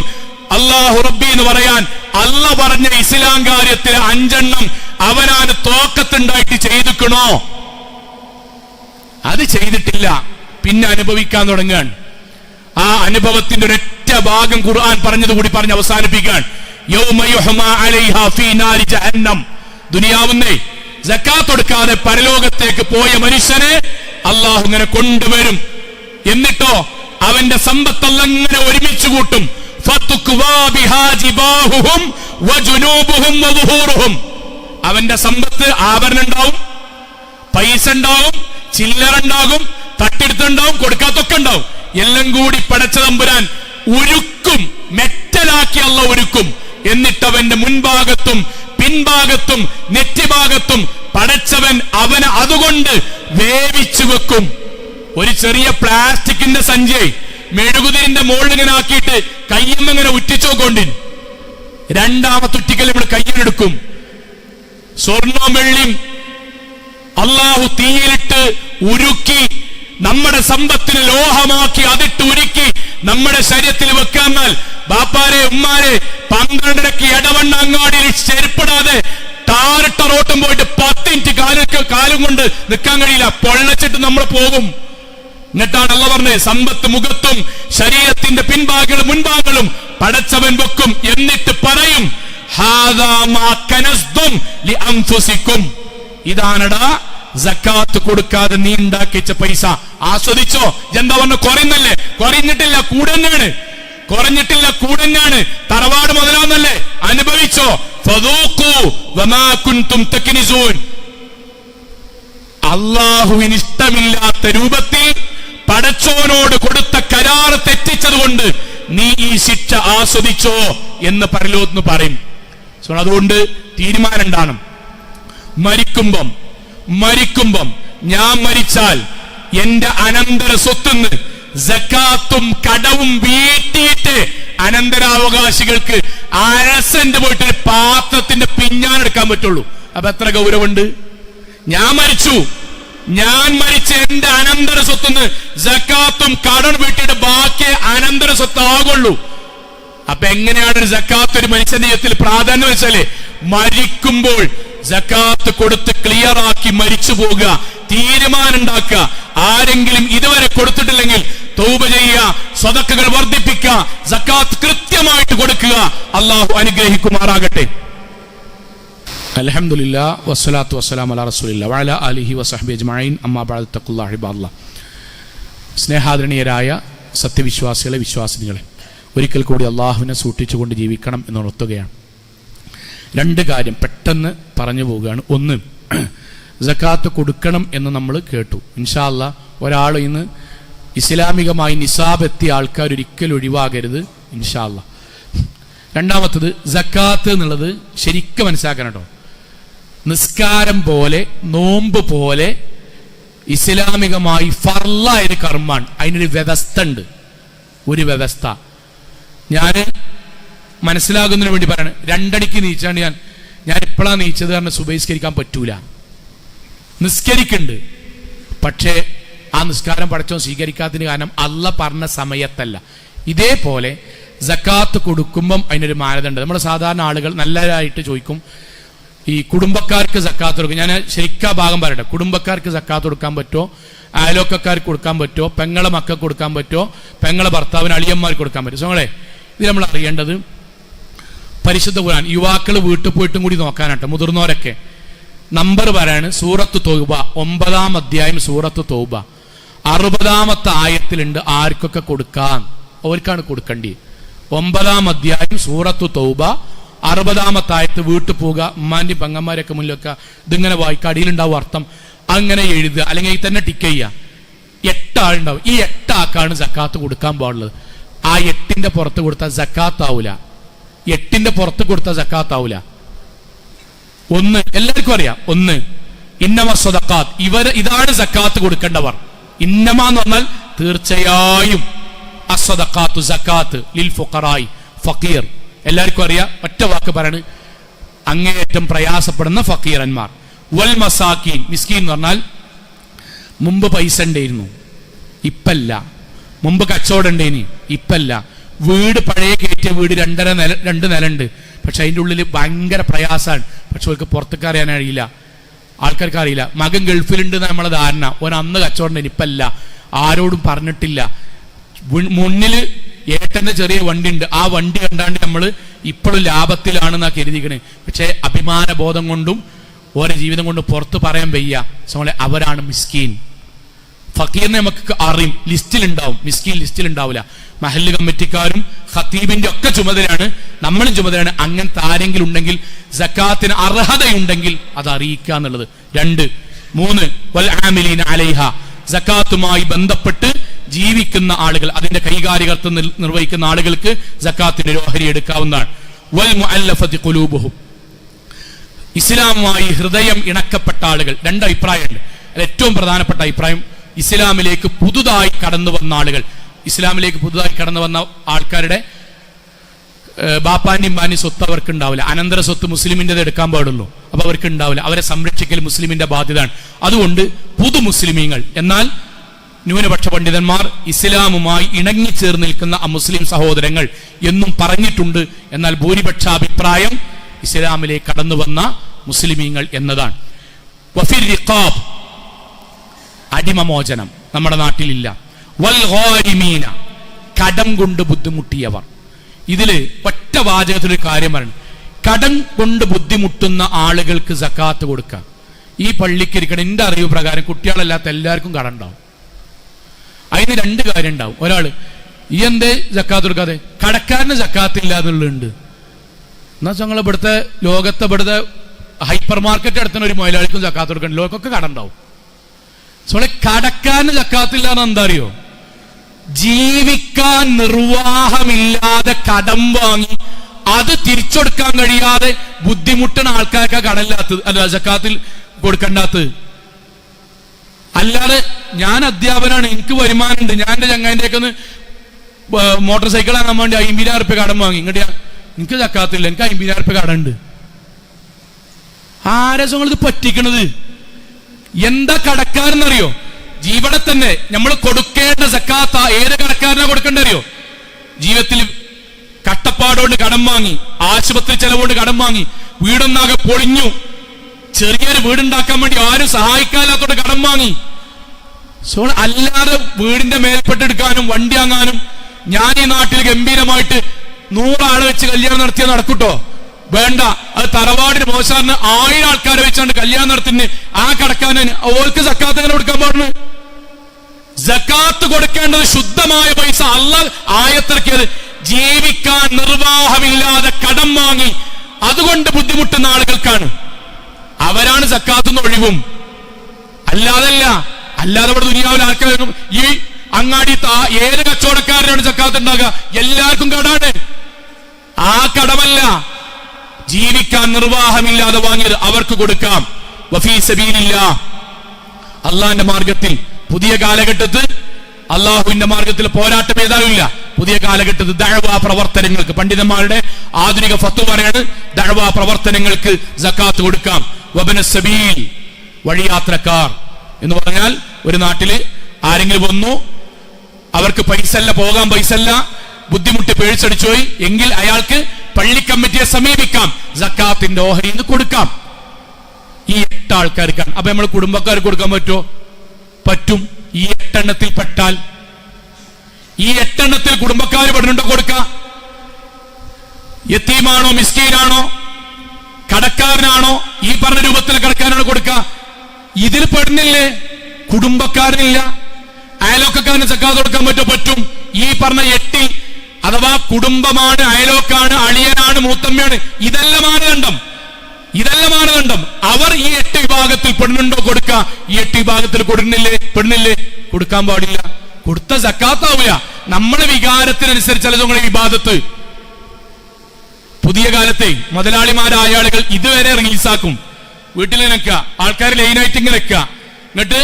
അല്ലാഹു റബ്ബി എന്ന് പറയാൻ അല്ല പറഞ്ഞ ഇസ്ലാം കാര്യത്തിൽ 5 അവനാണ് തോക്കത്തുണ്ടായിട്ട് ചെയ്തിക്കണോ? അത് ചെയ്തിട്ടില്ല. പിന്നെ അനുഭവിക്കാൻ തുടങ്ങാൻ. ആ അനുഭവത്തിന്റെ ഒരൊറ്റ ഭാഗം ഖുർആൻ പറഞ്ഞതുകൂടി പറഞ്ഞ് അവസാനിപ്പിക്കാൻ. യൗമ യുഹ്മാ അലൈഹാ ഫീ നാരി ജഹന്നം. ദുനിയാവുന്നേ സക്കാത്ത് കൊടുക്കാതെ പരലോകത്തേക്ക് പോയ മനുഷ്യനെ അല്ലാഹു ഇങ്ങനെ കൊണ്ടുവരും. എന്നിട്ടോ അവന്റെ സമ്പത്തെല്ലാം ഇങ്ങനെ ഒരുമിച്ച് കൂട്ടും. ഫതുക്വാ ബിഹാ ജിബാഹുഹും വജുനൂബുഹും വദുഹൂറുഹും. അവന്റെ സമ്പത്ത്, ആഭരണം ഉണ്ടാവും, പൈസ ഉണ്ടാവും, ചില്ലറ ഉണ്ടാകും, തട്ടിയെടുത്തുണ്ടാവും, കൊടുക്കാത്തൊക്കെ ഉണ്ടാവും. എല്ലാം കൂടി പടച്ച തമ്പുരാൻ ഉരുക്കും, മെറ്റലാക്കി അള്ള ഒരുക്കും. എന്നിട്ടവന്റെ മുൻഭാഗത്തും പിൻഭാഗത്തും നെറ്റിഭാഗത്തും പടച്ചവൻ അവനെ അതുകൊണ്ട് വേവിച്ചു വെക്കും. ഒരു ചെറിയ പ്ലാസ്റ്റിക്കിന്റെ സഞ്ചി മെഴുകുതിരിന്റെ മുകളിൽ ഇങ്ങനെ ആക്കിയിട്ട് കയ്യമ്മങ്ങനെ ഉറ്റിച്ചോക്കൊണ്ടിൻ. രണ്ടാമത്തെ ഉറ്റിക്കൽ നമ്മൾ കയ്യിലെടുക്കും. സ്വർണ്ണവും വെള്ളിയും അള്ളാഹു തീയിലിട്ട് ഉരുക്കി നമ്മുടെ സമ്പത്തിന് ലോഹമാക്കി അതിട്ട് ഉരുക്കി നമ്മുടെ ശരീരത്തിൽ വെക്കാന്നാൽ ബാപ്പാരെ ഉമ്മാരെ 12 ഇടവണ്ണ അങ്ങാടിയിൽ ചെരുപ്പിടാതെ ടാറിട്ട റോട്ടും പോയിട്ട് 10 മിനിറ്റ് കാലും കൊണ്ട് നിൽക്കാൻ കഴിയില്ല. പൊള്ളച്ചിട്ട് നമ്മൾ പോകും. എന്നിട്ടാണ് അള്ള പറഞ്ഞത്, സമ്പത്ത് മുഖത്തും ശരീരത്തിന്റെ പിൻഭാഗങ്ങളും മുൻഭാഗങ്ങളും പടച്ചവൻ വെക്കും. എന്നിട്ട് പറയും, ഹാദാ മാ കനസ്തും ലിഅൻഫുസിക്കും. ഇതാണടാ സക്കാത്ത് കൊടുക്കാതെ നീ ഉണ്ടാക്കിച്ച പൈസ. ആസ്വദിച്ചോ. എന്താ പറഞ്ഞ കുറയുന്നല്ലേ? കുറഞ്ഞിട്ടില്ല, കൂടന്നാണ്. കുറഞ്ഞിട്ടില്ല, കൂടന്നാണ്. തറവാട് മുതലാന്നല്ലേ? അനുഭവിച്ചോ. ഫദൂഖു വമാ കുൻതും തക്നിസൂൻ. അല്ലാഹുവിന് ഇഷ്ടമില്ലാത്ത രൂപത്തിൽ പടച്ചോനോട് കൊടുത്ത കരാർ തെറ്റിച്ചതുകൊണ്ട് നീ ഈ ശിക്ഷ ആസ്വദിച്ചോ എന്ന് പരലോകത്ത് പറയും. അതുകൊണ്ട് തീരുമാനം ഉണ്ടാകണം. മരിക്കുമ്പം ഞാൻ മരിച്ചാൽ എന്റെ അനന്തര സ്വത്തുനിന്ന് സക്കാത്തും കടവും വീട്ടിയിട്ട് അനന്തരാവകാശികൾക്ക് 1/2 സെന്റ് പോയിട്ട് ഒരു പാത്രത്തിന്റെ പിഞ്ഞാനെടുക്കാൻ പറ്റുള്ളൂ. അപ്പൊ എത്ര ഗൗരവമുണ്ട്? ഞാൻ മരിച്ചു, ഞാൻ മരിച്ച എന്റെ അനന്തര സ്വത്തുനിന്ന് സക്കാത്തും കടം വീട്ടിയിട്ട് ബാക്കി അനന്തര സ്വത്താകുള്ളൂ. അപ്പൊ എങ്ങനെയാണ് ഒരു സക്കാത്ത് ഒരു മനുഷ്യന്റെ ജീവിതത്തിൽ പ്രാധാന്യം വെച്ചാല്, മരിക്കുമ്പോൾ സക്കാത്ത് കൊടുത്ത് ക്ലിയർ ആക്കി മരിച്ചു പോകുക, തീരുമാനം ഉണ്ടാക്കുക. ആരെങ്കിലും ഇതുവരെ കൊടുത്തിട്ടില്ലെങ്കിൽ തൗബ ചെയ്യുക, സ്വതക്കകൾ വർദ്ധിപ്പിക്കുക, സക്കാത്ത് കൃത്യമായിട്ട് കൊടുക്കുക. അള്ളാഹു അനുഗ്രഹിക്കുമാറാകട്ടെ. അൽഹംദുലില്ലാഹ് വസ്സലാത്തു വസ്സലാമു അലാ റസൂലില്ലാഹി വഅലാ ആലിഹി വസഹ്ബിഹി അജ്മഈൻ. അമ്മാ ബഅദ്. തഖ്വല്ലാഹി ഇബാദല്ലാഹ്. സ്നേഹാദരണീയരായ സത്യവിശ്വാസികളെ, വിശ്വാസിനികളെ, ഒരിക്കൽ കൂടി അള്ളാഹുവിനെ സൂക്ഷിച്ചുകൊണ്ട് ജീവിക്കണം എന്നുണർത്തുകയാണ്. 2 കാര്യം പെട്ടെന്ന് പറഞ്ഞു പോവുകയാണ്. ഒന്ന്, സക്കാത്ത് കൊടുക്കണം എന്ന് നമ്മൾ കേട്ടു. ഇൻഷാ അല്ലാഹ് ഒരാൾ ഇന്ന് ഇസ്ലാമികമായി നിസാബ് എത്തിയ ആൾക്കാർ ഒരിക്കലും ഒഴിവാകരുത് ഇൻഷാ അല്ലാഹ്. രണ്ടാമത്തത്, സക്കാത്ത് എന്നുള്ളത് ശരിക്കും മനസ്സിലാക്കണം കേട്ടോ. നിസ്കാരം പോലെ, നോമ്പ് പോലെ ഇസ്ലാമികമായി ഫർളായൊരു കർമ്മാണ്. അതിനൊരു വ്യവസ്ഥ ഉണ്ട്, ഒരു വ്യവസ്ഥ. ഞാൻ മനസ്സിലാകുന്നതിന് വേണ്ടി പറയണം. 2 മണിക്ക് നീച്ചാണ് ഞാൻ ഇപ്പോഴാണ് നീച്ചത് കാരണം സുബഹിസ്കരിക്കാൻ പറ്റൂല. നിസ്കരിക്കുന്നുണ്ട്, പക്ഷേ ആ നിസ്കാരം പടച്ചോൻ സ്വീകരിക്കാത്തതിന് കാരണം അല്ല പറഞ്ഞ സമയത്തല്ല. ഇതേപോലെ സക്കാത്ത് കൊടുക്കുമ്പം അതിനൊരു മാനദണ്ഡം. നമ്മുടെ സാധാരണ ആളുകൾ നല്ലതായിട്ട് ചോദിക്കും, ഈ കുടുംബക്കാർക്ക് സക്കാത്ത് കൊടുക്കും. ഞാൻ ശരിക്കാ ഭാഗം പറയട്ടെ. കുടുംബക്കാർക്ക് സക്കാത്ത് കൊടുക്കാൻ പറ്റുമോ, അയലോക്കക്കാർക്ക് കൊടുക്കാൻ പറ്റുമോ, പെങ്ങളെ മക്കൾക്ക് കൊടുക്കാൻ പറ്റുമോ, പെങ്ങളെ ഭർത്താവിന് അളിയന്മാർക്ക് കൊടുക്കാൻ പറ്റുമോ? സോളെ, ഇത് നമ്മൾ അറിയേണ്ടത് പരിശുദ്ധ ഖുർആൻ യുവാക്കൾ വീട്ടിൽ പോയിട്ടും കൂടി നോക്കാനാട്ടോ. മുതിർന്നവരൊക്കെ നമ്പർ പറയാണ് സൂറത്ത് തൗബ 9-ാം അധ്യായം സൂറത്ത് തൗബ 60-ാമത്തെ ആയത്തിലുണ്ട് ആർക്കൊക്കെ കൊടുക്കാൻ, അവർക്കാണ് കൊടുക്കേണ്ടി. 9-ാം അധ്യായം സൂറത്ത് തൗബ 60-ാമത്തെ ആയത്ത്. വീട്ടിൽ പോവുക, ഉമ്മാന്റെ പെങ്ങന്മാരൊക്കെ മുന്നിലൊക്കെ ഇതിങ്ങനെ വായിക്കുക, അടിയിലുണ്ടാവും അർത്ഥം, അങ്ങനെ എഴുതുക, അല്ലെങ്കിൽ തന്നെ ടിക്ക് ചെയ്യുക. 8 ആളുണ്ടാവും. ഈ 8 ആൾക്കാണ് സക്കാത്ത് കൊടുക്കാൻ പാടുള്ളത്. ആ 8ന്റെ പുറത്ത് കൊടുത്താൽ സക്കാത്ത് ആവൂല. 8ന്റെ പുറത്ത് കൊടുത്താൽ സക്കാത്ത് ആവൂല. 1 എല്ലാവർക്കും അറിയാം. 1 ഇന്നമ സ്വദഖാത്ത്, ഇതാണ് സക്കാത്ത് കൊടുക്കേണ്ടവർ. ഇന്നമ എന്ന് പറഞ്ഞാൽ തീർച്ചയായും, അസ്സദഖാത്തു സക്കാത്ത് ലിൽ ഫുഖറായി, ഫഖീർ എല്ലാവർക്കും അറിയാം. ഒറ്റ വാക്ക് പറയാണ്, അങ്ങേയറ്റം പ്രയാസപ്പെടുന്ന ഫക്കീറന്മാർ. വൽ മസാക്കീൻ, മിസ്കീൻ എന്ന് പറഞ്ഞാൽ മുമ്പ് പൈസ ഉണ്ടായിരുന്നു, ഇപ്പല്ല. മുമ്പ് കച്ചവടം ഉണ്ടായിനി, ഇപ്പല്ല. വീട് പഴയ കയറ്റിയ വീട് 2 നില ഉണ്ട്, പക്ഷെ അതിൻ്റെ ഉള്ളിൽ ഭയങ്കര പ്രയാസമാണ്. പക്ഷെ അവർക്ക് പുറത്തേക്ക് അറിയാൻ അറിയില്ല, ആൾക്കാർക്ക് അറിയില്ല. മകൻ ഗൾഫിലുണ്ട് നമ്മളെ ധാരണ. ഓൻ അന്ന് കച്ചവടം ഉണ്ടായി, ഇപ്പല്ല, ആരോടും പറഞ്ഞിട്ടില്ല. മുന്നിൽ ഏട്ടന്റെ ചെറിയ വണ്ടി ഉണ്ട്, ആ വണ്ടി കണ്ടാണ്ട് നമ്മൾ ഇപ്പോഴും ലാഭത്തിലാണെന്നാ കരുതിക്കണേ. പക്ഷെ അഭിമാന ബോധം കൊണ്ടും ഓരോ ജീവിതം കൊണ്ടും പുറത്ത് പറയാൻ വയ്യ. സോളെ, അവരാണ് മിസ്കീൻ. ഫക്കീറിനെ നമുക്ക് അറിയും, ലിസ്റ്റിലുണ്ടാവും. മിസ്കീൻ ലിസ്റ്റിലുണ്ടാവില്ല. മഹല്ല് കമ്മിറ്റിക്കാരും ഖത്തീബിന്റെ ഒക്കെ ചുമതലയാണ്, നമ്മളും ചുമതലയാണ്. അങ്ങനത്തെ ആരെങ്കിലും ഉണ്ടെങ്കിൽ, സക്കാത്തിന് അർഹതയുണ്ടെങ്കിൽ അത് അറിയിക്കുക എന്നുള്ളത്. 2, 3 വൽ ആമിലീന അലൈഹ, സക്കാത്തുമായി ബന്ധപ്പെട്ട് ജീവിക്കുന്ന ആളുകൾ, അതിന്റെ കൈകാര്യകർത്തം നിർവഹിക്കുന്ന ആളുകൾക്ക് സക്കാത്തിന്റെ ഒരു ഓഹരി എടുക്കാവുന്നതാണ്. വൽ മുഅല്ലഫതി ഖുലൂബുഹും, ഇസ്ലാമുമായി ഹൃദയം ഇണക്കപ്പെട്ട ആളുകൾ. 2 അഭിപ്രായമുണ്ട്. അതിൽ ഏറ്റവും പ്രധാനപ്പെട്ട അഭിപ്രായം, ഇസ്ലാമിലേക്ക് പുതുതായി കടന്നു വന്ന ആളുകൾ. ഇസ്ലാമിലേക്ക് പുതുതായി കടന്നു വന്ന ആൾക്കാരുടെ ബാപ്പാന്റെയും ബാന്റെയും സ്വത്ത് അവർക്ക് ഉണ്ടാവില്ല. അനന്തര സ്വത്ത് മുസ്ലിമിൻ്റെത് എടുക്കാൻ പാടുള്ളൂ. അപ്പൊ അവർക്ക് ഉണ്ടാവില്ല. അവരെ സംരക്ഷിക്കൽ മുസ്ലിമിന്റെ ബാധ്യതയാണ്. അതുകൊണ്ട് പുതു മുസ്ലിമീങ്ങൾ, എന്നാൽ ന്യൂനപക്ഷ പണ്ഡിതന്മാർ ഇസ്ലാമുമായി ഇണങ്ങിച്ചേർന്ന് നിൽക്കുന്ന അമുസ്ലിം സഹോദരങ്ങൾ എന്നും പറഞ്ഞിട്ടുണ്ട്. എന്നാൽ ഭൂരിപക്ഷ അഭിപ്രായം ഇസ്ലാമിലേക്ക് കടന്നു വന്ന മുസ്ലിമീങ്ങൾ എന്നതാണ്. വഫിർ റിഖാബ്, അടിമമോചനം നമ്മുടെ നാട്ടിലില്ല. വൽ ഗാരിമീന, കടം കൊണ്ട് ബുദ്ധിമുട്ടിയവർ. ഇതില് ഒറ്റ വാചകത്തിലൊരു കാര്യം പറയണം, കടം കൊണ്ട് ബുദ്ധിമുട്ടുന്ന ആളുകൾക്ക് സക്കാത്ത് കൊടുക്കാം. ഈ പള്ളിക്ക് ഇരിക്കണം, എന്റെ അറിവ് പ്രകാരം കുട്ടികളല്ലാത്ത എല്ലാവർക്കും കടം ഉണ്ടാവും. അതിന് 2 കാര്യം ഉണ്ടാവും. ഒരാള് ഈ എന്തേ സക്കാത്ത് കൊടുക്കാതെ, കടക്കാരന് സക്കാത്ത് ഇല്ല എന്നുള്ളുണ്ട്. എന്നാ ഞങ്ങൾ ഇവിടുത്തെ ലോകത്തെ ഇവിടുത്തെ ഹൈപ്പർ മാർക്കറ്റ് എടുത്തുന്ന ഒരു മുതലാളിക്കും സക്കാത്ത് കൊടുക്കണം, ലോകമൊക്കെ കടം ഉണ്ടാവും. കടക്കാരന് സക്കാത്തില്ല എന്ന് എന്താ അറിയോ? ജീവിക്കാൻ നിർവാഹമില്ലാതെ കടം വാങ്ങി അത് തിരിച്ചെടുക്കാൻ കഴിയാതെ ബുദ്ധിമുട്ടുന്ന ആൾക്കാർക്ക് കടമില്ലാത്തത്, അല്ല സക്കാത്തിൽ കൊടുക്കണ്ടാത്തത്. അല്ലാതെ ഞാൻ അധ്യാപനാണ്, എനിക്ക് വരുമാനമുണ്ട്, ഞാൻ എൻ്റെ ചങ്ങായിൻ്റെയൊക്കെ ഒന്ന് മോട്ടോർ സൈക്കിൾ വാങ്ങാൻ വേണ്ടി 50,000 റുപ്യ കടം വാങ്ങി. ഇങ്ങോട്ട് എനിക്ക് സക്കാത്തില്ല, എനിക്ക് 50,000 റുപ്യ കടമുണ്ട്. ആരസം ഇത് പറ്റിക്കണത്? എന്താ കടക്കാരെന്നറിയോ? ഇവിടെ തന്നെ നമ്മൾ കൊടുക്കേണ്ട സക്കാത്ത ഏത് കടക്കാരനാ കൊടുക്കേണ്ടറിയോ? ജീവിതത്തിൽ കട്ടപ്പാടുകൊണ്ട് കടം വാങ്ങി, ആശുപത്രി ചെലവുകൊണ്ട് കടം വാങ്ങി, വീടൊന്നാകെ പൊളിഞ്ഞു, ചെറിയൊരു വീടുണ്ടാക്കാൻ വേണ്ടി ആരും സഹായിക്കാനാത്തോണ്ട് കടം വാങ്ങി, അല്ലാതെ വീടിന്റെ മേൽപ്പെട്ടെടുക്കാനും വണ്ടി വാങ്ങാനും ഞാൻ ഈ നാട്ടിൽ ഗംഭീരമായിട്ട് 100 ആളെ വെച്ച് കല്യാണം നടത്തിയാൽ നടക്കൂട്ടോ? വേണ്ട. അത് തറവാടിന് മോശാറിന് 1000 ആൾക്കാരെ വെച്ചാണ്ട് കല്യാണം നടത്തിന് ആ കടക്കാരൻ ഓർക്ക് സക്കാത്ത് എങ്ങനെ കൊടുക്കാൻ പാടുന്നു? സക്കാത്ത് കൊടുക്കേണ്ടത് ശുദ്ധമായ പൈസ. അല്ലാഹ് ആയത്തിറക്കിയത് ജീവിക്കാൻ നിർവാഹമില്ലാതെ കടം വാങ്ങി അതുകൊണ്ട് ബുദ്ധിമുട്ടുന്ന ആളുകൾക്കാണ്. അവരാണ് സക്കാത്തുനിന്ന് ഒഴിവും. അല്ലാതെ ഇവിടെ ദുനിയാവിൽ ആൾക്കാരും ഈ അങ്ങാടി ഏത് കച്ചവടക്കാരനാണ് സക്കാത്ത് ഉണ്ടാകുക? എല്ലാവർക്കും കടാണ്. ആ കടമല്ല, ജീവിക്കാൻ നിർവാഹമില്ലാതെ വാങ്ങിയത് അവർക്ക് കൊടുക്കാം. വഫീ സബീലില്ലാഹ്, അള്ളാഹിന്റെ മാർഗത്തിൽ. പുതിയ കാലഘട്ടത്തിൽ അള്ളാഹുവിന്റെ മാർഗത്തിൽ പോരാട്ടം ഏതാവില്ല. പുതിയ കാലഘട്ടത്തിൽ ദഅ്വാ പ്രവർത്തനങ്ങൾക്ക് പണ്ഡിതന്മാരുടെ ആധുനിക ഫത്വ പറയാണ്, ദഅ്വാ പ്രവർത്തനങ്ങൾക്ക് സക്കാത്ത് കൊടുക്കാം. വബ്ന സബീൽ, വഴിയാത്രക്കാർ എന്ന് പറഞ്ഞാൽ ഒരു നാട്ടില് ആരെങ്കിലും വന്നു, അവർക്ക് പൈസല്ല, പോകാൻ പൈസല്ല, ബുദ്ധിമുട്ട് പേഴ്സടിച്ചു പോയി എങ്കിൽ അയാൾക്ക് പള്ളി കമ്മിറ്റിയെ സമീപിക്കാം, സക്കാത്തിന്റെ ഓഹരിയിൽ നിന്ന് കൊടുക്കാം. ഈ 8 ആൾക്കാർക്കാണ്. അപ്പൊ നമ്മൾ കുടുംബക്കാർക്ക് കൊടുക്കാൻ പറ്റുമോ? പറ്റും. ഈ 8 എണ്ണത്തിൽ പെട്ടാൽ, ഈ 8 എണ്ണത്തിൽ കുടുംബക്കാർ പെടുന്നുണ്ടോ? കൊടുക്കാം. യതീമാണോ, മിസ്കീനാണോ, കടക്കാരനാണോ, ഈ പറഞ്ഞ രൂപത്തിൽ കടക്കാരനാണോ കൊടുക്കുക? ഇതിൽ പെടുന്നില്ലേ? കുടുംബക്കാരനില്ല, അയലോക്കാരന് സക്കാത്ത് കൊടുക്കാൻ പറ്റുമോ? പറ്റും. ഈ പറഞ്ഞ 8 അഥവാ കുടുംബമാണ്, അയലോക്കാണ്, അളിയനാണ്, മൂത്തമ്മയാണ്, ഇതല്ല മാനദണ്ഡം. അവർ ഈ 8 വിഭാഗത്തിൽ പെടുന്നുണ്ടോ? കൊടുക്കുക. ഈ 8 വിഭാഗത്തിൽ പെടുന്നില്ലേ? കൊടുക്കാൻ പാടില്ല. കൊടുത്ത സക്കാത്താവില്ല. നമ്മുടെ വികാരത്തിനനുസരിച്ചല്ല നിങ്ങളുടെ വിവാദത്ത്. പുതിയ കാലത്തെ മുതലാളിമാരായ ആളുകൾ ഇതുവരെ റിലീസാക്കും. വീട്ടിൽ നിൽക്കുക, ആൾക്കാർ ലൈനായിട്ട് ഇങ്ങനെ നിൽക്കുക, എന്നിട്ട്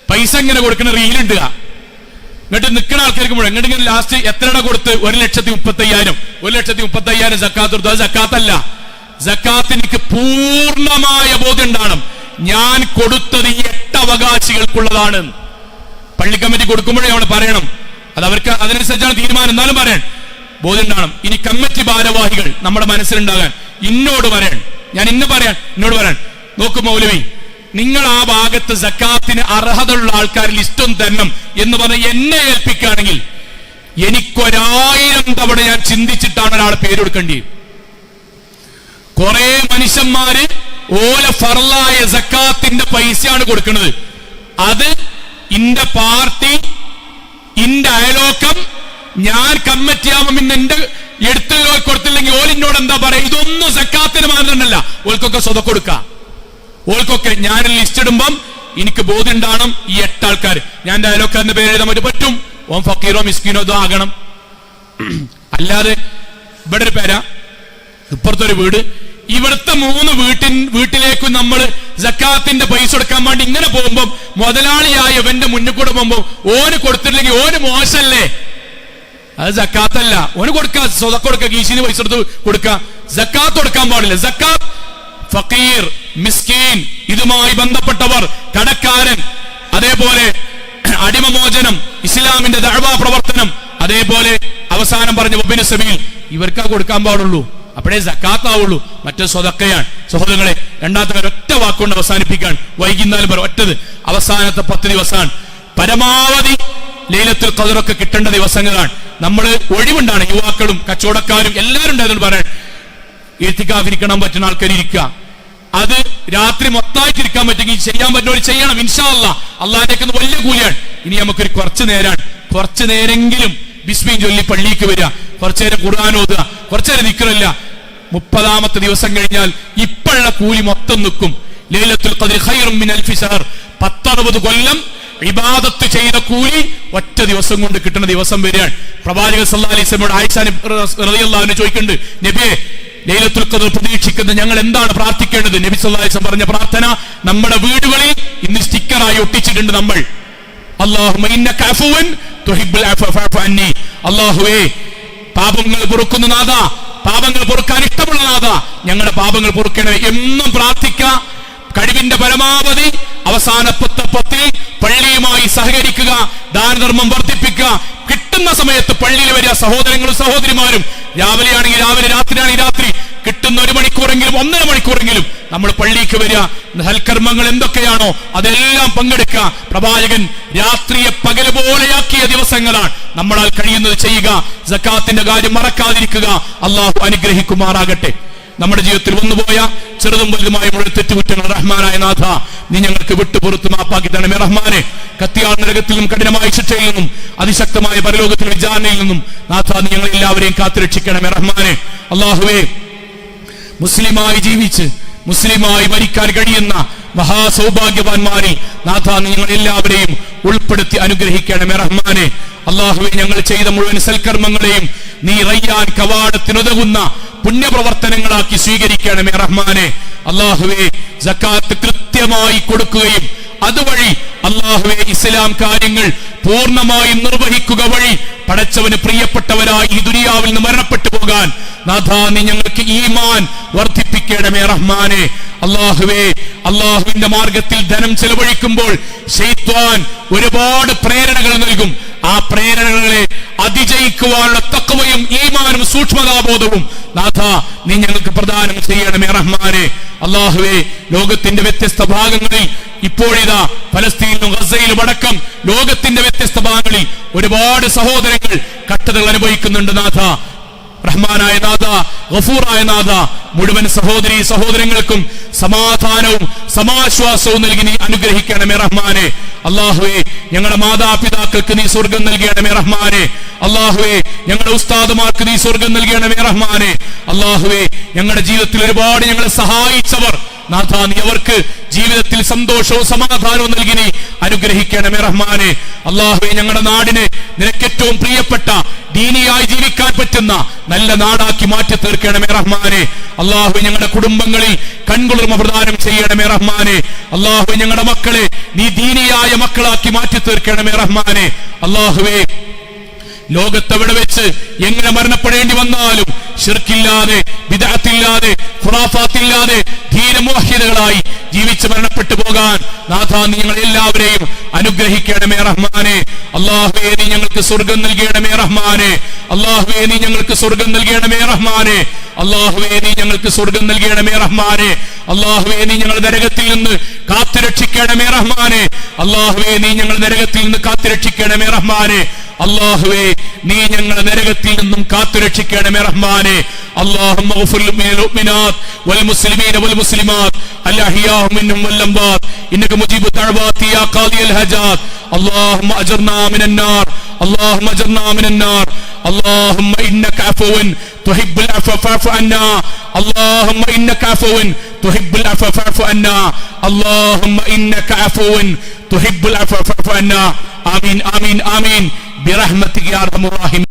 പൈസ ഇങ്ങനെ കൊടുക്കുന്ന റീലുണ്ട്. എന്നിട്ട് നിൽക്കുന്ന ആൾക്കാർക്ക് മുഴുവൻ എന്നിട്ട് ഇങ്ങനെ ലാസ്റ്റ് എത്രയുടെ കൊടുത്ത് 1,35,000 1,35,000 സക്കാത്ത് കൊടുത്തു. അത് സക്കാത്തല്ല. സക്കാത്ത് എനിക്ക് പൂർണ്ണമായ ബോധ്യം ഉണ്ടാകണം, ഞാൻ കൊടുത്തത് ഈ 8 അവകാശികൾക്കുള്ളതാണ്. പള്ളി കമ്മിറ്റി കൊടുക്കുമ്പോഴേ അവിടെ പറയണം, അത് അവർക്ക് അതിനനുസരിച്ചാണ് തീരുമാനം. എന്നാലും പറയാൻ ബോധ്യം ഉണ്ടാകണം. ഇനി കമ്മിറ്റി ഭാരവാഹികൾ നമ്മുടെ മനസ്സിലുണ്ടാകാൻ എന്നോട് പറയാൻ, ഞാൻ എന്നോട് പറയാൻ, നോക്കൂ മൗലവി, നിങ്ങൾ ആ ഭാഗത്ത് സക്കാത്തിന് അർഹതയുള്ള ആൾക്കാർ ലിസ്റ്റും തരണം എന്ന് പറഞ്ഞ് എന്നെ ഏൽപ്പിക്കുകയാണെങ്കിൽ എനിക്കൊരായിരം തവണ ഞാൻ ചിന്തിച്ചിട്ടാണ് ഒരാളെ പേര് കൊടുക്കേണ്ടി. കുറെ മനുഷ്യന്മാര് ഓല ഫർളായ സക്കാത്തിന്റെ പൈസയാണ് കൊടുക്കുന്നത്. അത് ഇന്റെ പാർട്ടി, ഇന്റെ അയലോക്കം, ഞാൻ കമ്മിറ്റി ആവുമ്പോൾ പിന്നെ എന്റെ എടുത്തുള്ളവർ കൊടുത്തില്ലെങ്കിൽ ഓലിനോട് എന്താ പറയാ? ഇതൊന്നും സക്കാത്തിന് മാനദണ്ഡമല്ല. ഓൽക്കൊക്കെ സ്വതം കൊടുക്കാം. ഓൾക്കൊക്കെ ഞാൻ ലിസ്റ്റ് ഇടുമ്പം എനിക്ക് ബോധ്യം ഉണ്ടാകണം, ഈ 8 ആൾക്കാർ ഞാൻ എന്റെ അയലോക്കാരന്റെ പേര് എഴുതാൻ പറ്റും. ഓം ഫക്കീറോ മിസ്കീനോ ഇതോ ആകണം. അല്ലാതെ ഇവിടെ ഒരു പേര, ഇപ്പുറത്തൊരു വീട്, ഇവിടുത്തെ 3 വീട്ടിലേക്കും നമ്മൾ സക്കാത്തിന്റെ പൈസ കൊടുക്കാൻ വേണ്ടി ഇങ്ങനെ പോകുമ്പോൾ മുതലാളിയായ ഇവന്റെ മുന്നിൽ കൂടെ പോകുമ്പോൾ ഓന് കൊടുത്തിട്ടില്ലെങ്കിൽ ഓന് മോശല്ലേ? അത് സക്കാത്തല്ല. ഓന് കൊടുക്കുക, സ്വതക്ക കൊടുക്കുക, ഗീശിന് പൈസ എടുത്ത് കൊടുക്കുക. സക്കാത്ത് കൊടുക്കാൻ പാടില്ല. സക്കാത്ത് ഫക്കീർ, മിസ്കീൻ, ഇതുമായി ബന്ധപ്പെട്ടവർ, കടക്കാരൻ, അതേപോലെ അടിമമോചനം, ഇസ്ലാമിന്റെ ദഅ്വാ പ്രവർത്തനം, അതേപോലെ അവസാനം പറഞ്ഞ വബ്ന സബീൽ, ഇവർക്കാ കൊടുക്കാൻ പാടുള്ളൂ. അപ്പോഴേ സക്കാത്താവുള്ളൂ. മറ്റേ സ്വതക്കയാണ്. സഹോദരങ്ങളെ, രണ്ടാമത്തെ ഒറ്റ വാക്കുകൊണ്ട് അവസാനിപ്പിക്കാൻ വൈകുന്നേരം പറ ഒറ്റത്. അവസാനത്തെ 10 ദിവസമാണ് പരമാവധി ലൈലത്തുൽ ഖദ്റൊക്കെ കിട്ടേണ്ട ദിവസങ്ങളാണ്. നമ്മൾ ഒഴിവുണ്ടാണ്, യുവാക്കളും കച്ചവടക്കാരും എല്ലാവരും ഉണ്ടായതുകൊണ്ട് പറയാൻ, ഇഴ്തികാഫിരിക്കണം പറ്റുന്ന ആൾക്കാർ ഇരിക്കുക. അത് രാത്രി മൊത്തമായിട്ട് ഇരിക്കാൻ പറ്റുമെങ്കിൽ ചെയ്യാൻ പറ്റുന്നവർ ചെയ്യണം. ഇൻഷാ അല്ലാഹ്, അള്ളാഹിന്റെ വലിയ കൂലിയാണ്. ഇനി നമുക്കൊരു കുറച്ചു നേരെങ്കിലും ബിസ്മി ചൊല്ലി പള്ളിക്ക് വരിക, കുറച്ചു നേരം ഖുർആൻ ഓതുക, കുറച്ചു നേരം ദിക്റില്ല. 30ാമത്തെ ദിവസം കഴിഞ്ഞാൽ ഇപ്പോഴുള്ള കൂലി മൊത്തം നിൽക്കും. ലൈലത്തുൽ ഖദ്ർ ഖൈറും മിൻ അൽഫി ശഹർ, 10-60 കൊല്ലം ഇബാദത്ത് ചെയ്ത കൂലി ഒറ്റ ദിവസം കൊണ്ട് കിട്ടുന്ന ദിവസം വരികയാണ്. പ്രവാചകൻ സല്ലല്ലാഹു അലൈഹി വസല്ലമയോട് ആയിഷ റളിയല്ലാഹു അൻഹ ചോദിക്കുന്നുണ്ട്, നബിയെ, ലൈലത്തുൽ ഖദ്ർ പ്രതീക്ഷിക്കുന്ന ഞങ്ങൾ എന്താണ് പ്രാർത്ഥിക്കേണ്ടത്? നബി സല്ലല്ലാഹു അലൈഹി വസല്ലം പറഞ്ഞ പ്രാർത്ഥന നമ്മുടെ വീടുകളിൽ ഇന്ന് സ്റ്റിക്കറായി ഒട്ടിച്ചിട്ടുണ്ട്. നമ്മൾ അല്ലാഹുമ്മ ഇന്നക അഫുവൻ തുഹിബ്ബുൽ അഫ്വ ഫഅഫു അന്നി. അല്ലാഹുവേ, പാപങ്ങൾ പൊറുക്കുന്ന നാഥ, പാപങ്ങൾ പൊറുക്കാൻ ഇഷ്ടമുള്ള നാഥ, ഞങ്ങളുടെ പാപങ്ങൾ പൊറുക്കണമേ എന്നും പ്രാർത്ഥിക്കുക. കഴിവിന്റെ പരമാവധി അവസാന പത്തിൽ പള്ളിയുമായി സഹകരിക്കുക, ദാനധർമ്മം വർദ്ധിപ്പിക്കുക. കിട്ടുന്ന സമയത്ത് പള്ളിയിൽ വരിക. സഹോദരങ്ങളും സഹോദരിമാരും രാവിലെയാണെങ്കിൽ രാവിലെ, രാത്രിയാണെങ്കിൽ രാത്രി, കിട്ടുന്ന 1 മണിക്കൂറെങ്കിലും 1.5 മണിക്കൂറെങ്കിലും നമ്മൾ പള്ളിക്ക് വരിക. സൽക്കർമ്മങ്ങൾ എന്തൊക്കെയാണോ അതെല്ലാം പങ്കെടുക്കുക. പ്രവാചകൻ രാത്രിയെ പകൽ പോലെയാക്കിയ ദിവസങ്ങളാണ്. നമ്മളാൽ കഴിയുന്നത് ചെയ്യുക. സക്കാത്തിന്റെ കാര്യം മറക്കാതിരിക്കുക. അള്ളാഹു അനുഗ്രഹിക്കുമാറാകട്ടെ. നമ്മുടെ ജീവിതത്തിൽ വന്നുപോയ ചെറുതും വലുതുമായ മുഴുവൻ തെറ്റുകുറ്റങ്ങൾ റഹ്മാനായ നാഥ നീ ഞങ്ങൾക്ക് വിട്ടുപുറത്ത് മാപ്പാക്കി തരണമേ റഹ്മാനെ. കത്തിയാൾ നരകത്തിൽ നിന്നും കഠിനമായ ശിക്ഷയിൽ നിന്നും അതിശക്തമായ പരലോകത്തിലെ വിചാരണയിൽ നിന്നും നാഥ നീ ഞങ്ങൾ എല്ലാവരെയും കാത്തുരക്ഷിക്കണമേ റഹ്മാനെ. അള്ളാഹുവേ, മുസ്ലിമായി ജീവിച്ച് മുസ്ലിമായി മരിക്കാൻ കഴിയുന്ന മഹാസൗഭാഗ്യവാന്മാരിൽ നാഥ നീ ഞങ്ങൾ എല്ലാവരെയും ഉൾപ്പെടുത്തി അനുഗ്രഹിക്കണമേ റഹ്മാനെ. അള്ളാഹുവേ, ഞങ്ങൾ ചെയ്ത മുഴുവൻ സൽക്കർമ്മങ്ങളെയും നീ റയ്യാൻ കവാടത്തിനുതകുന്ന പുണ്യപ്രവർത്തനങ്ങളാക്കി സ്വീകരിക്കണമേ റഹ്മാനെ. അള്ളാഹുവേ, സക്കാത്ത് കൃത്യമായി കൊടുക്കുകയും അതുവഴി അള്ളാഹുവേ ഇസ്ലാം കാര്യങ്ങൾ പൂർണ്ണമായും നിർവഹിക്കുക വഴി പടച്ചവന് പ്രിയപ്പെട്ടവരായി ഈ ദുനിയാവിൽ നിന്ന് മരണപ്പെട്ടു പോകാൻ നാഥ നീ ഞങ്ങൾക്ക് ഈമാൻ വർദ്ധിപ്പിക്കണമേ റഹ്മാനെ. അള്ളാഹുവേ, അള്ളാഹുവിന്റെ മാർഗത്തിൽ ധനം ചെലവഴിക്കുമ്പോൾ ശൈത്വാൻ ഒരുപാട് പ്രേരണകൾ നൽകും. ആ പ്രേരണകളെ അതിജയിക്കുവാനുള്ള തഖ്വയും ഈമാനും സൂക്ഷ്മതാബോധവും നാഥ നീ ഞങ്ങൾക്ക് പ്രദാനം ചെയ്യണമേ റഹ്മാനെ. അള്ളാഹുവേ, ലോകത്തിന്റെ വ്യത്യസ്ത ഭാഗങ്ങളിൽ ഇപ്പോഴിതാ ഫലസ്തീനിലും ഗസയിലും അടക്കം ലോകത്തിന്റെ വ്യത്യസ്ത ഭാഗങ്ങളിൽ ഒരുപാട് സഹോദരങ്ങൾ കഷ്ടതകൾ അനുഭവിക്കുന്നുണ്ട് നാഥ. റഹ്മാനായ നാഥ, ഗഫൂറായ നാഥ, മുഴുവൻ സഹോദരീ സഹോദരങ്ങൾക്കും സമാധാനവും സമാശ്വാസവും നൽകി നീ അനുഗ്രഹിക്കണമേ റഹ്മാനെ. അള്ളാഹുവേ, ഞങ്ങളുടെ മാതാപിതാക്കൾക്ക് നീ സ്വർഗം നൽകണമേ റഹ്മാനെ. അള്ളാഹുവേ, ഞങ്ങളുടെ ഉസ്താദുമാർക്ക് നീ സ്വർഗം നൽകണമേ റഹ്മാനെ. അള്ളാഹുവേ, ഞങ്ങളുടെ ജീവിതത്തിൽ ഒരുപാട് ഞങ്ങളെ സഹായിച്ചവർ നാഥ നീ അവർക്ക് ജീവിതത്തിൽ സന്തോഷവും സമാധാനവും നൽകി നീ അനുഗ്രഹിക്കണമേ റഹ്മാനെ. അള്ളാഹുവേ, ഞങ്ങളുടെ നാടിനെ നിനക്കേറ്റവും പ്രിയപ്പെട്ട ദീനിയായി ജീവിക്കാൻ പറ്റുന്ന നല്ല നാടാക്കി മാറ്റി തീർക്കണമേ റഹ്മാനെ. അള്ളാഹുവേ, ഞങ്ങളുടെ കുടുംബങ്ങളിൽ കൺകുളിർമ പ്രദാനം ചെയ്യണമേ റഹ്മാനെ. അള്ളാഹുവേ, ഞങ്ങളുടെ മക്കളെ നീ ദീനിയായ മക്കളാക്കി മാറ്റി തീർക്കണമേ റഹ്മാനെ. അള്ളാഹുവേ, ലോകത്തെവിടെ വെച്ച് എങ്ങനെ മരണപ്പെടേണ്ടി വന്നാലും ശിർക്കില്ലാതെ, ബിദ്അത്തില്ലാതെ, ഖുറാഫാത്തില്ലാതെ ധീരമുവഹിദുകളായി ജീവിച്ച് മരണപ്പെട്ടു പോകാൻ നാഥ നീ ഞങ്ങൾ എല്ലാവരെയും അനുഗ്രഹിക്കണമേ റഹ്മാനെ. അള്ളാഹുവേ, നീ ഞങ്ങൾക്ക് സ്വർഗം നൽകണമേ റഹ്മാനെ. അള്ളാഹുവേ, നീ ഞങ്ങൾക്ക് സ്വർഗം നൽകണമേ റഹ്മാനെ. അള്ളാഹുവേ, നീ ഞങ്ങൾക്ക് സ്വർഗം നൽകണമേ റഹ്മാനെ. അള്ളാഹുവേ, നീ ഞങ്ങൾ നരകത്തിൽ നിന്ന് കാത്തുരക്ഷിക്കണമേ റഹ്മാനെ. അള്ളാഹുവേ, നീ ഞങ്ങൾ നരകത്തിൽ നിന്ന് കാത്തുരക്ഷിക്കണമേ റഹ്മാനെ. അള്ളാഹുവേ, നീ ഞങ്ങളെ നരകത്തിൽ നിന്നും കാത്തുരക്ഷിക്കണമേ റഹ്മാനെ. اللهم اغفر للمؤمنات والمسلمين والمسلمات الأحياء منهم والأموات إنك مجيب الدعوات يا قاضي الحاجات. اللهم أجرنا من النار، اللهم أجرنا من النار. اللهم إنك عفو تحب العفو فاعف عنا. اللهم إنك عفو تحب العفو فاعف عنا. اللهم إنك عفو تحب العفو فاعف عنا. آمين آمين آمين برحمتك يا أرحم الراحمين.